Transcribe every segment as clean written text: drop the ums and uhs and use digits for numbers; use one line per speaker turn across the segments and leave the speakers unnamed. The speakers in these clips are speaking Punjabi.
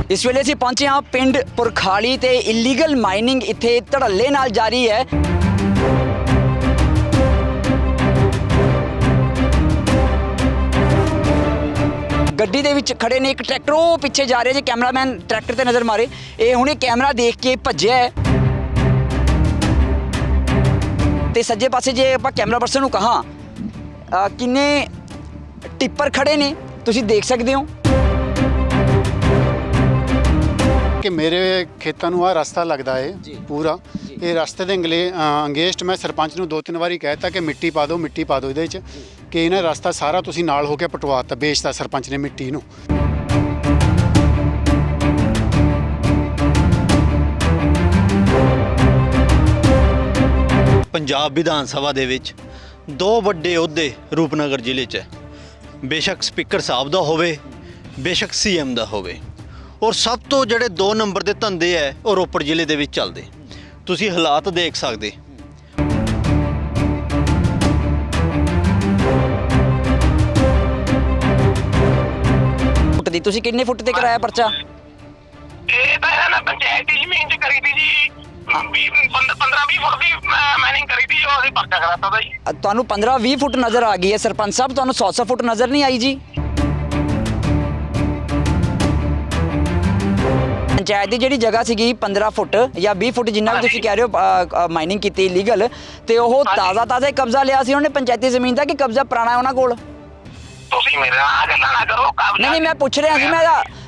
इस वेले असीं पहुंचे हाँ पिंड पुरखाली ते इलीगल माइनिंग इत्थे धड़ल्ले नाल जारी है। गड्डी दे विच खड़े ने, एक ट्रैक्टर वो पिछे जा रहे जे, कैमरामैन ट्रैक्टर ते नज़र मारे, ये हुणे कैमरा देख के भज्जिया है। ते सज्जे पासे जे आपां कैमरा पर्सन नूं कहां किन्ने टिप्पर खड़े ने तुसीं देख सकदे हो
कि मेरे खेतों ਨੂੰ ਆ ਰਸਤਾ लगता है पूरा ये रस्ते ਦੇ ਅੰਗੇਸਟ मैं सरपंच ਨੂੰ 2-3 ਵਾਰੀ ਕਹਿਤਾ ਕਿ ਮਿੱਟੀ ਪਾ ਦਿਓ ਇਹਦੇ 'ਚ ਕਿ ਇਹਨਾਂ ਰਸਤਾ ਸਾਰਾ ਤੁਸੀਂ ਨਾਲ ਹੋ ਕੇ ਪਟਵਾਤਾ ਵੇਚਤਾ ਸਰਪੰਚ ਨੇ ਮਿੱਟੀ ਨੂੰ।
ਪੰਜਾਬ ਵਿਧਾਨ ਸਭਾ ਦੇ ਵਿੱਚ ਦੋ ਵੱਡੇ ਅਹੁਦੇ ਰੂਪਨਗਰ ਜ਼ਿਲ੍ਹੇ 'ਚ ਬੇਸ਼ੱਕ ਸਪੀਕਰ ਸਾਹਿਬ ਦਾ ਹੋਵੇ, ਬੇਸ਼ੱਕ ਸੀਐਮ ਦਾ ਹੋਵੇ, ਔਰ ਸਭ ਤੋਂ ਜਿਹੜੇ 2 ਨੰਬਰ ਦੇ ਧੰਦੇ ਹੈ ਉਹ ਰੋਪੜ ਜ਼ਿਲ੍ਹੇ ਦੇ ਵਿੱਚ ਚੱਲਦੇ। ਤੁਸੀਂ ਹਾਲਾਤ ਦੇਖ ਸਕਦੇ।
ਫੁੱਟ ਦੀ ਤੁਸੀਂ ਕਿੰਨੇ ਫੁੱਟ ਤੇ ਕਰਾਇਆ ਪਰਚਾ?
ਇਹ ਤਾਂ ਇਹਨਾਂ ਨੇ ਪੰਚਾਇਤ ਦੀ ਜ਼ਮੀਨ 'ਚ ਕਰੀ ਤੀ ਜੀ 15-20 ਫੁੱਟ ਦੀ ਮਾਈਨਿੰਗ ਕਰੀ ਤੀ, ਜੋ ਅਸੀਂ ਪਰਚਾ ਕਰਾਤਾ ਤਾ ਜੀ।
ਤੁਹਾਨੂੰ 15-20 ਫੁੱਟ ਨਜ਼ਰ ਆ ਗਈ ਹੈ ਸਰਪੰਚ ਸਾਹਿਬ, ਤੁਹਾਨੂੰ 100 ਫੁੱਟ ਨਜ਼ਰ ਨਹੀਂ ਆਈ ਜੀ? पंचायत की जी जगह सी 15 फुट या 20 फुट जिन्ना भी तुसीं कह रहे हो माइनिंग की लीगल, तो वह ताज़ा कब्जा लिया सी उन्होंने पंचायती जमीन का कि कब्जा पुराना है उन्होंने कोल? नहीं मैं पूछ रहा सी,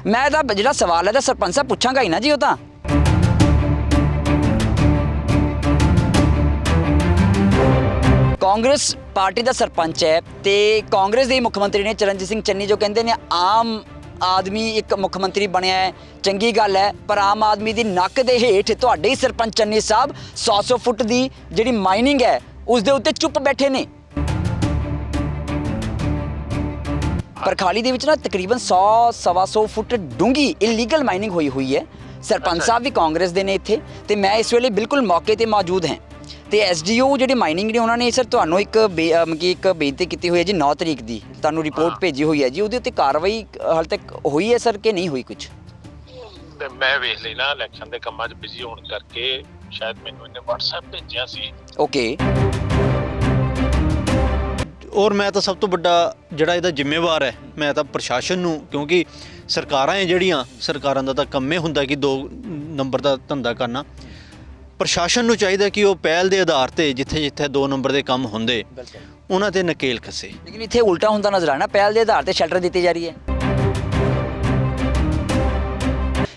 मैं जो सवाल है तो सरपंच साहब पूछांगा ही ना जी। वो तो कांग्रेस पार्टी का सरपंच है तो कांग्रेस के मुख्यमंत्री ने चरणजीत सिंह चन्नी जो कहते हैं आम आदमी एक मुख मंत्री बनया है, चंगी गल है, पर आम आदमी की नक के हेठ तुहाडे ही सरपंच चन्नी साहब 100 फुट की जिहड़ी माइनिंग है उस दे उत्ते चुप बैठे ने। परखाली दे विच ना तकरीबन 100-125 फुट डूंगी इलीगल माइनिंग हुई है। सरपंच साहब भी कांग्रेस दे ने इत्थे ते मैं इस वेले बिल्कुल मौके ते मौजूद हैं ਤੇ ਐਸਡੀਓ ਜਿਹੜੀ ਮਾਈਨਿੰਗ ਨੇ ਉਹਨਾਂ ਨੇ ਸਰ ਤੁਹਾਨੂੰ ਇੱਕ ਬੇਨਤੀ ਕੀਤੀ ਹੋਈ ਹੈ ਜੀ 9 ਤਰੀਕ ਦੀ ਤੁਹਾਨੂੰ ਰਿਪੋਰਟ ਭੇਜੀ ਹੋਈ ਹੈ ਜੀ, ਉਹਦੇ ਉੱਤੇ ਕਾਰਵਾਈ ਹਾਲ ਤੱਕ ਹੋਈ ਹੈ ਸਰ ਕਿ ਨਹੀਂ ਹੋਈ? ਕੁਝ
ਮੈਂ ਵੇਖ ਲਈ ਨਾ ਇਲੈਕਸ਼ਨ ਦੇ ਕੰਮਾਂ 'ਚ ਬਿਜ਼ੀ ਹੋਣ ਕਰਕੇ ਸ਼ਾਇਦ ਮੈਨੂੰ ਇਹਨੇ WhatsApp ਭੇਜਿਆ ਸੀ।
ਓਕੇ।
ਔਰ ਮੈਂ ਤਾਂ ਸਭ ਤੋਂ ਵੱਡਾ ਜਿਹੜਾ ਇਹਦਾ ਜ਼ਿੰਮੇਵਾਰ ਹੈ ਮੈਂ ਤਾਂ ਪ੍ਰਸ਼ਾਸਨ ਨੂੰ, ਕਿਉਂਕਿ ਸਰਕਾਰਾਂ ਹੈ ਜਿਹੜੀਆਂ, ਸਰਕਾਰਾਂ ਦਾ ਤਾਂ ਕੰਮ ਹੀ ਹੁੰਦਾ ਕਿ 2 ਨੰਬਰ ਦਾ ਧੰਦਾ ਕਰਨਾ। ਪ੍ਰਸ਼ਾਸਨ ਨੂੰ ਚਾਹੀਦਾ ਕਿ ਉਹ ਪਹਿਲ ਦੇ ਆਧਾਰ ਤੇ ਜਿੱਥੇ 2 ਨੰਬਰ ਦੇ ਕੰਮ ਹੁੰਦੇ ਉਹਨਾਂ ਤੇ ਨਕੇਲ ਖੱਸੇ।
ਲੇਕਿਨ ਇੱਥੇ ਉਲਟਾ ਹੁੰਦਾ ਨਜ਼ਰ ਆਣਾ, ਪਹਿਲ ਦੇ ਆਧਾਰ ਤੇ ਸ਼ੈਲਟਰ ਦਿੱਤੀ ਜਾ ਰਹੀ ਹੈ।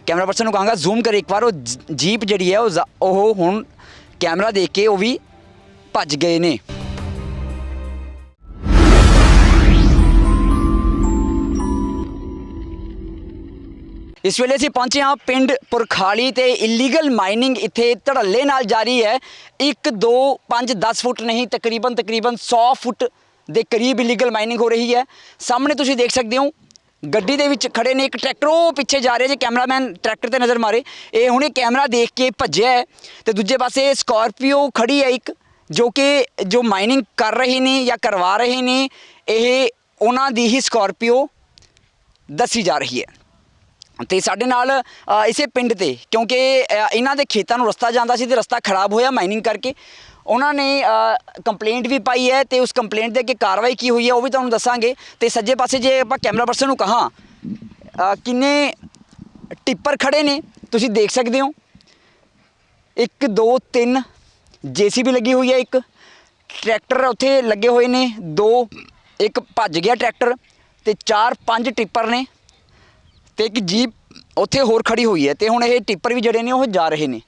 ਕੈਮਰਾ ਪਰਸਨ ਨੂੰ ਕਹਾਂਗਾ ਜ਼ੂਮ ਕਰ ਇੱਕ ਵਾਰ, ਉਹ ਜੀਪ ਜਿਹੜੀ ਹੈ ਉਹ ਹੁਣ ਕੈਮਰਾ ਦੇਖ ਕੇ ਉਹ ਵੀ ਭੱਜ ਗਏ ਨੇ। इस वेले असीं पहुंचे हाँ पिंड पुरखाली ते इलीगल माइनिंग इत्थे धड़ल्ले नाल जारी है। 1, 2, 5, 10 फुट नहीं तकरीबन 100 फुट के करीब इलीगल माइनिंग हो रही है। सामने तुसीं देख सकते हो गड्डी दे विच खड़े ने, एक ट्रैक्टर वो पिछे जा रहे जे, कैमरामैन ट्रैक्टर ते नज़र मारे, ये हुणे कैमरा देख के भज्जिया है। तो दूजे पासे स्कॉर्पियो खड़ी है एक जो माइनिंग कर रहे ने या करवा रहे ने, ये उन्हां दी ही स्कॉर्पियो दसी जा रही है। तो साढ़े नाल इसे पिंड ते क्योंकि इन्हां दे खेतां नूं रस्ता जांदा सी ते रस्ता खराब होया माइनिंग करके, उन्होंने कंप्लेंट भी पाई है तो उस कंप्लेंट दे अगे कार्रवाई की हुई है वो भी तुहानूं दसांगे। तो सज्जे पासे जे आपां कैमरा पर्सन नूं कहां किन्ने टिप्पर खड़े ने तुसीं देख सकते हो, 1, 2, 3 JCB लगी हुई है, एक ट्रैक्टर उत्थे लगे हुए ने, 2 एक भज गया ट्रैक्टर, तो 4-5 टिप्पर ने, तो एक जीप उत्थे होर खड़ी हुई है। तो हुण ये टिप्पर भी जिहड़े ने वो जा रहे हैं।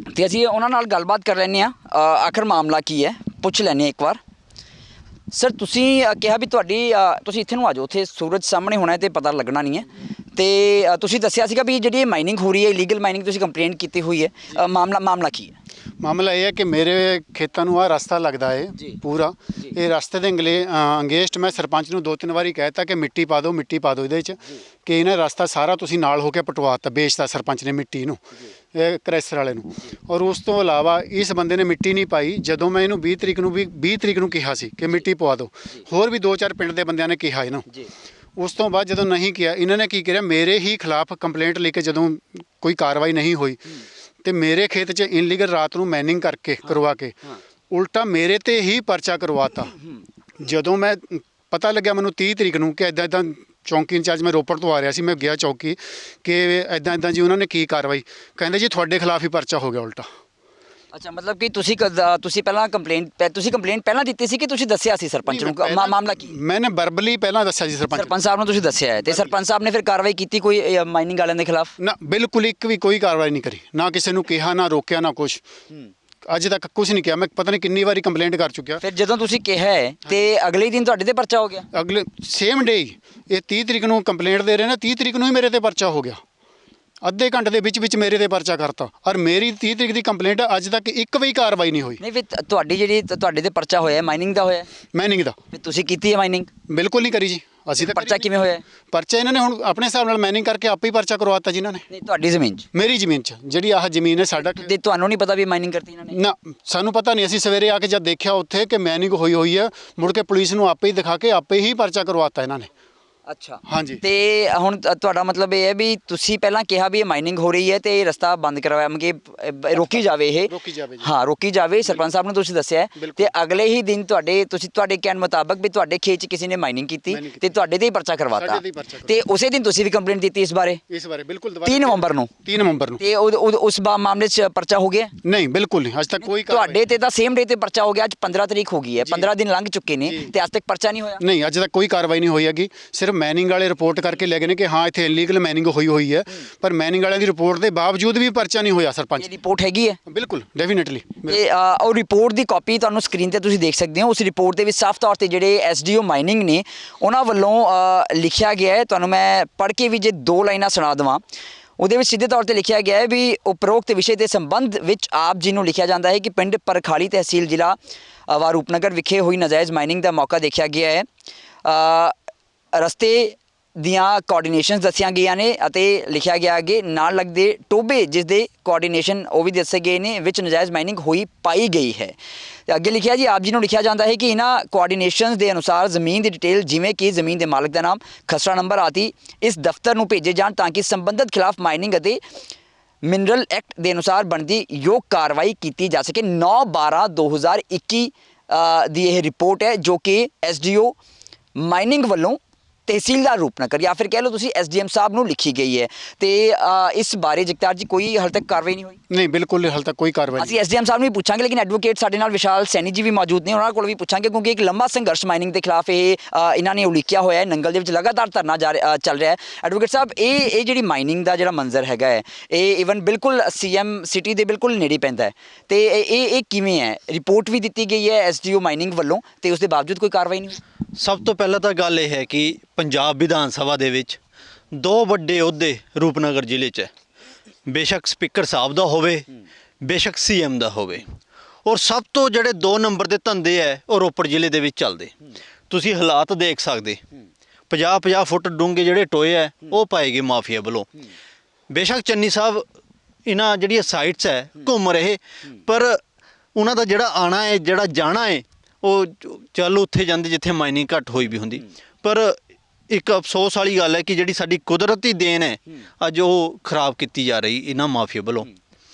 तो असीं उन्हां नाल गलबात कर लैंदे आ, आखिर मामला की है पुछ लैंदे एक बार। सर तुसीं कहा भी तुहाडी तुसीं इत्थे नूं आ जाओ, उत्थे सूरज सामने होना है तो पता लगना नहीं है। तो तुसीं दस्सिया सीगा भी जिहड़ी माइनिंग हो रही है इलीगल माइनिंग, तुसीं कंप्लेंट की हुई है, मामला की है?
मामला यह है कि मेरे खेतों ਨੂੰ ਆ ਰਸਤਾ लगता है पूरा, ये रस्ते ਦੇ ਅੰਗੇਸਟ मैं सरपंच ਨੂੰ 2-3 ਵਾਰੀ ਕਹਿਤਾ ਕਿ ਮਿੱਟੀ ਪਾ ਦਿਓ ਇਹਦੇ 'ਚ ਕਿ ਇਹਨਾਂ ਰਸਤਾ ਸਾਰਾ ਤੁਸੀਂ ਨਾਲ ਹੋ ਕੇ ਪਟਵਾਤਾ ਵੇਚਤਾ ਸਰਪੰਚ ਨੇ ਮਿੱਟੀ ਨੂੰ ਕਰੈਸਰ ਵਾਲੇ ਨੂੰ। ਔਰ ਉਸ ਤੋਂ ਇਲਾਵਾ ਇਸ ਬੰਦੇ ਨੇ ਮਿੱਟੀ ਨਹੀਂ ਪਾਈ। ਜਦੋਂ ਮੈਂ ਇਹਨੂੰ 20 ਤਰੀਕ ਨੂੰ ਕਿਹਾ ਸੀ ਕਿ ਮਿੱਟੀ ਪਵਾ ਦਿਓ, ਹੋਰ ਵੀ 2-4 ਪਿੰਡ ਦੇ ਬੰਦਿਆਂ ਨੇ ਕਿਹਾ ਇਹਨੂੰ, ਉਸ ਤੋਂ ਬਾਅਦ ਜਦੋਂ ਨਹੀਂ ਕੀਤਾ, ਇਹਨਾਂ ਨੇ ਕੀ ਕਰਿਆ, ਮੇਰੇ ਹੀ ਖਿਲਾਫ ਕੰਪਲੇਂਟ ਲੈ ਕੇ ਜਦੋਂ ਕੋਈ ਕਾਰਵਾਈ ਨਹੀਂ ਹੋਈ ਤੇ ਮੇਰੇ ਖੇਤ 'ਚ ਇਨਲੀਗਲ ਰਾਤ ਨੂੰ ਮੈਨਿੰਗ ਕਰਕੇ ਕਰਵਾ ਕੇ ਉਲਟਾ ਮੇਰੇ ਤੇ ਹੀ ਪਰਚਾ ਕਰਵਾਤਾ। ਜਦੋਂ ਮੈਂ ਪਤਾ ਲੱਗਿਆ ਮੈਨੂੰ 30 ਤਰੀਕ ਨੂੰ ਕਿ ਇੱਦਾਂ ਚੌਂਕੀ ਇੰਚਾਰਜ, ਮੈਂ ਰੋਪੜ ਤੋਂ ਆ ਰਿਹਾ ਸੀ, ਮੈਂ ਗਿਆ ਚੌਂਕੀ ਕਿ ਇੱਦਾਂ ਜੀ ਉਹਨਾਂ ਨੇ ਕੀ ਕਾਰਵਾਈ, ਕਹਿੰਦੇ ਜੀ ਤੁਹਾਡੇ ਖਿਲਾਫ ਹੀ ਪਰਚਾ ਹੋ ਗਿਆ ਉਲਟਾ।
ਅੱਛਾ, ਮਤਲਬ ਕਿ ਤੁਸੀਂ ਪਹਿਲਾਂ ਕੰਪਲੇਂਟ ਪਹਿਲਾਂ ਦਿੱਤੀ ਸੀ ਕਿ ਤੁਸੀਂ ਦੱਸਿਆ ਸੀ ਸਰਪੰਚ ਨੂੰ ਮਾਮਲਾ ਕੀ?
ਮੈंने ਵਰਬਲੀ ਪਹਿਲਾਂ ਦੱਸਿਆ ਸੀ
ਸਰਪੰਚ ਸਾਹਿਬ ਨੂੰ ਤੁਸੀਂ ਦੱਸਿਆ ਹੈ ਤੇ ਸਰਪੰਚ ਸਾਹਿਬ ਨੇ ਫਿਰ ਕਾਰਵਾਈ ਕੀਤੀ ਕੋਈ ਮਾਈਨਿੰਗ ਵਾਲਿਆਂ ਦੇ ਖਿਲਾਫ?
ਨਾ, ਬਿਲਕੁਲ ਇੱਕ ਵੀ ਕੋਈ ਕਾਰਵਾਈ ਨਹੀਂ ਕਰੀ, ਨਾ ਕਿਸੇ ਨੂੰ ਕਿਹਾ, ਨਾ ਰੋਕਿਆ, ਨਾ ਕੁਛ। ਅੱਜ ਤੱਕ ਕੁਝ ਨਹੀਂ ਕਿਹਾ। ਮੈਂ ਪਤਾ ਨਹੀਂ ਕਿੰਨੀ ਵਾਰੀ ਕੰਪਲੇਂਟ ਕਰ ਚੁੱਕਿਆ।
ਫਿਰ ਜਦੋਂ ਤੁਸੀਂ ਕਿਹਾ ਹੈ ਤੇ ਅਗਲੇ ਹੀ ਦਿਨ ਤੁਹਾਡੇ ਤੇ ਪਰਚਾ ਹੋ ਗਿਆ?
ਅਗਲੇ ਸੇਮ ਡੇ ਹੀ, ਇਹ 30 ਤਰੀਕ ਨੂੰ ਕੰਪਲੇਂਟ ਦੇ ਰਹੇ ਨੇ, 30 ਤਰੀਕ ਨੂੰ ਹੀ ਮੇਰੇ ਤੇ ਪਰਚਾ ਹੋ ਗਿਆ। ਅੱਧੇ ਘੰਟੇ ਦੇ ਵਿੱਚ ਮੇਰੇ ਤੇ ਪਰਚਾ ਕਰਤਾ। ਔਰ ਮੇਰੀ 30 ਤਰੀਕ ਦੀ ਕੰਪਲੇਂਟ ਅੱਜ ਤੱਕ ਇੱਕ ਵੀ ਕਾਰਵਾਈ ਨਹੀਂ ਹੋਈ।
ਨਹੀਂ, ਫਿਰ ਤੁਹਾਡੇ ਤੇ ਪਰਚਾ ਹੋਇਆ ਮਾਈਨਿੰਗ ਦਾ ਹੋਇਆ?
ਮਾਈਨਿੰਗ ਦਾ।
ਫਿਰ ਤੁਸੀਂ ਕੀਤੀ ਹੈ ਮਾਈਨਿੰਗ?
ਬਿਲਕੁਲ ਨਹੀਂ ਕਰੀ ਜੀ ਅਸੀਂ ਤਾਂ।
ਪਰਚਾ ਕਿਵੇਂ ਹੋਇਆ?
ਪਰਚਾ ਇਹਨਾਂ ਨੇ ਹੁਣ ਆਪਣੇ ਹਿਸਾਬ ਨਾਲ ਮਾਈਨਿੰਗ ਕਰਕੇ ਆਪੇ ਹੀ ਪਰਚਾ ਕਰਵਾਤਾ ਜੀ ਇਹਨਾਂ ਨੇ।
ਨਹੀਂ, ਤੁਹਾਡੀ ਜ਼ਮੀਨ 'ਚ?
ਮੇਰੀ ਜ਼ਮੀਨ 'ਚ, ਜਿਹੜੀ ਆਹ ਜ਼ਮੀਨ ਹੈ ਸਾਡਾ।
ਤੇ ਤੁਹਾਨੂੰ ਨਹੀਂ ਪਤਾ ਵੀ ਮਾਈਨਿੰਗ ਕਰਤੀ ਇਹਨਾਂ ਨੇ?
ਨਾ, ਸਾਨੂੰ ਪਤਾ ਨਹੀਂ। ਅਸੀਂ ਸਵੇਰੇ ਆ ਕੇ ਜਦ ਦੇਖਿਆ ਉੱਥੇ ਕਿ ਮਾਈਨਿੰਗ ਹੋਈ ਹੈ, ਮੁੜ ਕੇ ਪੁਲਿਸ ਨੂੰ ਆਪੇ ਹੀ ਦਿਖਾ ਕੇ ਆਪੇ ਹੀ ਪਰਚਾ ਕਰਵਾਤਾ ਇਹਨਾਂ ਨੇ।
ਅੱਛਾ,
ਹਾਂਜੀ।
ਤੇ ਹੁਣ ਤੁਹਾਡਾ ਮਤਲਬ ਇਹ ਹੈ ਵੀ ਤੁਸੀਂ ਪਹਿਲਾਂ ਕਿਹਾ ਵੀ ਇਹ ਮਾਈਨਿੰਗ ਹੋ ਰਹੀ ਹੈ ਤੇ ਇਹ ਰਸਤਾ ਬੰਦ ਕਰਵਾਇਆ, ਮਤਲਬ ਕਿ ਰੋਕੀ ਜਾਵੇ ਇਹ?
ਰੋਕੀ ਜਾਵੇ ਜੀ।
ਹਾਂ, ਰੋਕੀ ਜਾਵੇ। ਸਰਪੰਚ ਸਾਹਿਬ ਨੂੰ ਤੁਸੀਂ ਦੱਸਿਆ ਤੇ ਅਗਲੇ ਹੀ ਦਿਨ ਤੁਹਾਡੇ ਕਹਿਣ ਮੁਤਾਬਕ ਵੀ ਤੁਹਾਡੇ ਖੇਤ 'ਚ ਕਿਸੇ ਨੇ ਮਾਈਨਿੰਗ ਕੀਤੀ ਤੇ ਤੁਹਾਡੇ ਤੇ ਹੀ ਪਰਚਾ ਕਰਵਾਤਾ ਤੇ ਉਸੇ ਦਿਨ ਤੁਸੀਂ ਵੀ ਕੰਪਲੇਂਟ ਦਿੱਤੀ ਇਸ ਬਾਰੇ?
ਬਿਲਕੁਲ
3 ਨਵੰਬਰ ਨੂੰ।
3 ਨਵੰਬਰ ਨੂੰ।
ਤੇ ਉਸ ਮਾਮਲੇ 'ਚ ਪਰਚਾ ਹੋ ਗਿਆ?
ਨਹੀਂ, ਬਿਲਕੁਲ ਨਹੀਂ। ਅੱਜ ਤੱਕ ਕੋਈ
ਤੁਹਾਡੇ ਤੇ ਤਾਂ ਸੇਮ ਡੇ ਤੇ ਪਰਚਾ ਹੋ ਗਿਆ। ਅੱਜ 15 ਤਰੀਕ ਹੋ ਗਈ ਹੈ, 15 ਦਿਨ ਲੰਘ ਚੁੱਕੇ ਨੇ ਤੇ ਅੱਜ ਤੱਕ ਪਰਚਾ ਨਹੀਂ ਹੋਇਆ?
ਨਹੀਂ, ਅੱਜ ਤੱਕ ਕੋਈ ਕਾਰਵਾਈ ਨਹੀਂ ਹੋਈ ਹੈਗੀ। ਸਿਰਫ ਮੈਨਿੰਗ ਵਾਲੇ ਰਿਪੋਰਟ ਕਰਕੇ ਲੈ ਗਏ ਨੇ ਕਿ ਹਾਂ ਇੱਥੇ ਇਲੀਗਲ ਮੈਨਿੰਗ ਹੋਈ ਹੈ, ਪਰ ਮੈਨਿੰਗ ਵਾਲਿਆਂ ਦੀ ਰਿਪੋਰਟ ਦੇ ਬਾਵਜੂਦ ਵੀ ਪਰਚਾ ਨਹੀਂ ਹੋਇਆ ਸਰਪੰਚ।
ਇਹ ਰਿਪੋਰਟ ਹੈਗੀ ਹੈ?
ਬਿਲਕੁਲ, ਡੈਫੀਨਿਟਲੀ।
ਤੇ ਉਹ ਰਿਪੋਰਟ ਦੀ ਕਾਪੀ ਤੁਹਾਨੂੰ ਸਕਰੀਨ ਤੇ ਤੁਸੀਂ ਦੇਖ ਸਕਦੇ ਹੋ। ਉਸ ਰਿਪੋਰਟ ਦੇ ਵਿੱਚ ਸਾਫ਼ ਤੌਰ ਤੇ ਜਿਹੜੇ ਐਸਡੀਓ ਮਾਈਨਿੰਗ ਨੇ ਉਹਨਾਂ ਵੱਲੋਂ ਲਿਖਿਆ ਗਿਆ ਹੈ, ਤੁਹਾਨੂੰ ਮੈਂ ਪੜ੍ਹ ਕੇ ਵੀ ਜੇ 2 ਲਾਈਨਾਂ ਸੁਣਾ ਦੇਵਾਂ। ਉਹਦੇ ਵਿੱਚ ਸਿੱਧੇ ਤੌਰ ਤੇ ਲਿਖਿਆ ਗਿਆ ਹੈ ਵੀ ਉਪਰੋਕਤ ਵਿਸ਼ੇ ਦੇ ਸੰਬੰਧ ਵਿੱਚ ਆਪ ਜੀ ਨੂੰ ਲਿਖਿਆ ਜਾਂਦਾ ਹੈ ਕਿ ਪਿੰਡ ਪਰਖਾਲੀ ਤਹਿਸੀਲ ਜ਼ਿਲ੍ਹਾ ਰੂਪਨਗਰ ਵਿਖੇ ਹੋਈ ਨਾਜਾਇਜ਼ ਮਾਈਨਿੰਗ ਦਾ ਮੌਕਾ ਦੇਖਿਆ ਗਿਆ ਹੈ। ਰਸਤੇ ਦੀਆਂ ਕੋਆਰਡੀਨੇਸ਼ਨਸ ਦੱਸੀਆਂ ਗਈਆਂ ਨੇ ਅਤੇ ਲਿਖਿਆ ਗਿਆ ਅੱਗੇ ਨਾਲ ਲੱਗਦੇ ਟੋਬੇ ਜਿਸ ਦੇ ਕੋਆਰਡੀਨੇਸ਼ਨ ਉਹ ਵੀ ਦੱਸੇ ਗਏ ਨੇ ਵਿੱਚ ਨਜਾਇਜ਼ ਮਾਈਨਿੰਗ ਹੋਈ ਪਾਈ ਗਈ ਹੈ। ਅੱਗੇ ਲਿਖਿਆ ਜੀ ਆਪ ਜੀ ਨੂੰ ਲਿਖਿਆ ਜਾਂਦਾ ਹੈ ਕਿ ਇਹਨਾਂ ਕੋਆਰਡੀਨੇਸ਼ਨਸ ਦੇ ਅਨੁਸਾਰ ਜ਼ਮੀਨ ਦੀ ਡਿਟੇਲ ਜਿਵੇਂ ਕਿ ਜ਼ਮੀਨ ਦੇ ਮਾਲਕ ਦਾ ਨਾਮ, ਖਸਰਾ ਨੰਬਰ ਆਦਿ ਇਸ ਦਫ਼ਤਰ ਨੂੰ ਭੇਜੇ ਜਾਣ ਤਾਂ ਕਿ ਸੰਬੰਧਿਤ ਖਿਲਾਫ ਮਾਈਨਿੰਗ ਅਤੇ ਮਿਨਰਲ ਐਕਟ ਦੇ ਅਨੁਸਾਰ ਬਣਦੀ ਯੋਗ ਕਾਰਵਾਈ ਕੀਤੀ ਜਾ ਸਕੇ। 9/12/2021 ਦੀ ਇਹ ਰਿਪੋਰਟ ਹੈ ਜੋ ਕਿ ਐਸਡੀਓ ਮਾਈਨਿੰਗ ਵੱਲੋਂ ਤਹਿਸੀਲਦਾਰ ਰੂਪਨਗਰ ਜਾਂ ਫਿਰ ਕਹਿ ਲਓ ਤੁਸੀਂ ਐਸਡੀਐਮ ਸਾਹਿਬ ਨੂੰ ਲਿਖੀ ਗਈ ਹੈ ਤੇ ਇਸ ਬਾਰੇ ਜਗਤਾਰ ਜੀ ਕੋਈ ਹਾਲੇ ਤੱਕ ਕਾਰਵਾਈ ਨਹੀਂ ਹੋਈ?
ਨਹੀਂ, ਬਿਲਕੁਲ ਹਾਲੇ ਤੱਕ ਕੋਈ ਕਾਰਵਾਈ ਨਹੀਂ।
ਅਸੀਂ ਐਸਡੀਐਮ ਸਾਹਿਬ ਨੂੰ ਵੀ ਪੁੱਛਾਂਗੇ, ਲੇਕਿਨ ਐਡਵੋਕੇਟ ਸਾਡੇ ਨਾਲ ਵਿਸ਼ਾਲ ਸੈਣੀ ਜੀ ਵੀ ਮੌਜੂਦ ਨੇ, ਉਹਨਾਂ ਕੋਲ ਵੀ ਪੁੱਛਾਂਗੇ ਕਿਉਂਕਿ ਇੱਕ ਲੰਬਾ ਸੰਘਰਸ਼ ਮਾਈਨਿੰਗ ਦੇ ਖਿਲਾਫ ਇਹ ਇਹਨਾਂ ਨੇ ਉਲੀਕਿਆ ਹੋਇਆ ਹੈ। ਨੰਗਲ ਦੇ ਵਿੱਚ ਲਗਾਤਾਰ ਧਰਨਾ ਚੱਲ ਰਿਹਾ ਹੈ। ਐਡਵੋਕੇਟ ਸਾਹਿਬ, ਇਹ ਜਿਹੜੀ ਮਾਈਨਿੰਗ ਦਾ ਜਿਹੜਾ ਮੰਜ਼ਰ ਹੈਗਾ ਹੈ, ਇਹ ਈਵਨ ਬਿਲਕੁਲ ਸੀਐਮ ਸਿਟੀ ਦੇ ਬਿਲਕੁਲ ਨੇੜੇ ਪੈਂਦਾ ਹੈ ਤੇ ਇਹ ਕਿਵੇਂ ਹੈ? ਰਿਪੋਰਟ ਵੀ ਦਿੱਤੀ ਗਈ ਹੈ ਐਸਡੀਓ ਮਾਈਨਿੰਗ ਵੱਲੋਂ ਤੇ ਉਸ ਦੇ ਬਾਵਜੂਦ ਕੋਈ ਕਾਰਵਾਈ ਨਹੀਂ ਹੋਈ?
ਸਭ ਤੋਂ ਪਹਿਲਾਂ ਤਾਂ ਗੱਲ ਇਹ ਹੈ ਕਿ ਪੰਜਾਬ ਵਿਧਾਨ ਸਭਾ ਦੇ ਵਿੱਚ 2 ਵੱਡੇ ਅਹੁਦੇ ਰੂਪਨਗਰ ਜ਼ਿਲ੍ਹੇ 'ਚ ਹੈ। ਬੇਸ਼ੱਕ ਸਪੀਕਰ ਸਾਹਿਬ ਦਾ ਹੋਵੇ, ਬੇਸ਼ੱਕ ਸੀਐਮ ਦਾ ਹੋਵੇ, ਔਰ ਸਭ ਤੋਂ ਜਿਹੜੇ 2 ਨੰਬਰ ਦੇ ਧੰਦੇ ਹੈ ਉਹ ਰੋਪੜ ਜ਼ਿਲ੍ਹੇ ਦੇ ਵਿੱਚ ਚੱਲਦੇ। ਤੁਸੀਂ ਹਾਲਾਤ ਦੇਖ ਸਕਦੇ, 50-50 ਫੁੱਟ ਡੂੰਘੇ ਜਿਹੜੇ ਟੋਏ ਹੈ ਉਹ ਪਾਏ ਗਏ ਮਾਫੀਆ ਵੱਲੋਂ। ਬੇਸ਼ੱਕ ਚੰਨੀ ਸਾਹਿਬ ਇਹਨਾਂ ਜਿਹੜੀਆਂ ਸਾਈਟਸ ਹੈ ਘੁੰਮ ਰਹੇ, ਪਰ ਉਹਨਾਂ ਦਾ ਜਿਹੜਾ ਆਣਾ ਹੈ, ਜਿਹੜਾ ਜਾਣਾ ਹੈ, ਉਹ ਚੱਲ ਉੱਥੇ ਜਾਂਦੇ ਜਿੱਥੇ ਮਾਈਨਿੰਗ ਘੱਟ ਹੋਈ ਵੀ ਹੁੰਦੀ। ਪਰ ਇੱਕ ਅਫਸੋਸ ਵਾਲੀ ਗੱਲ ਹੈ ਕਿ ਜਿਹੜੀ ਸਾਡੀ ਕੁਦਰਤੀ ਦੇਣ ਹੈ ਅੱਜ ਉਹ ਖਰਾਬ ਕੀਤੀ ਜਾ ਰਹੀ ਇਹਨਾਂ ਮਾਫੀਆ ਵੱਲੋਂ।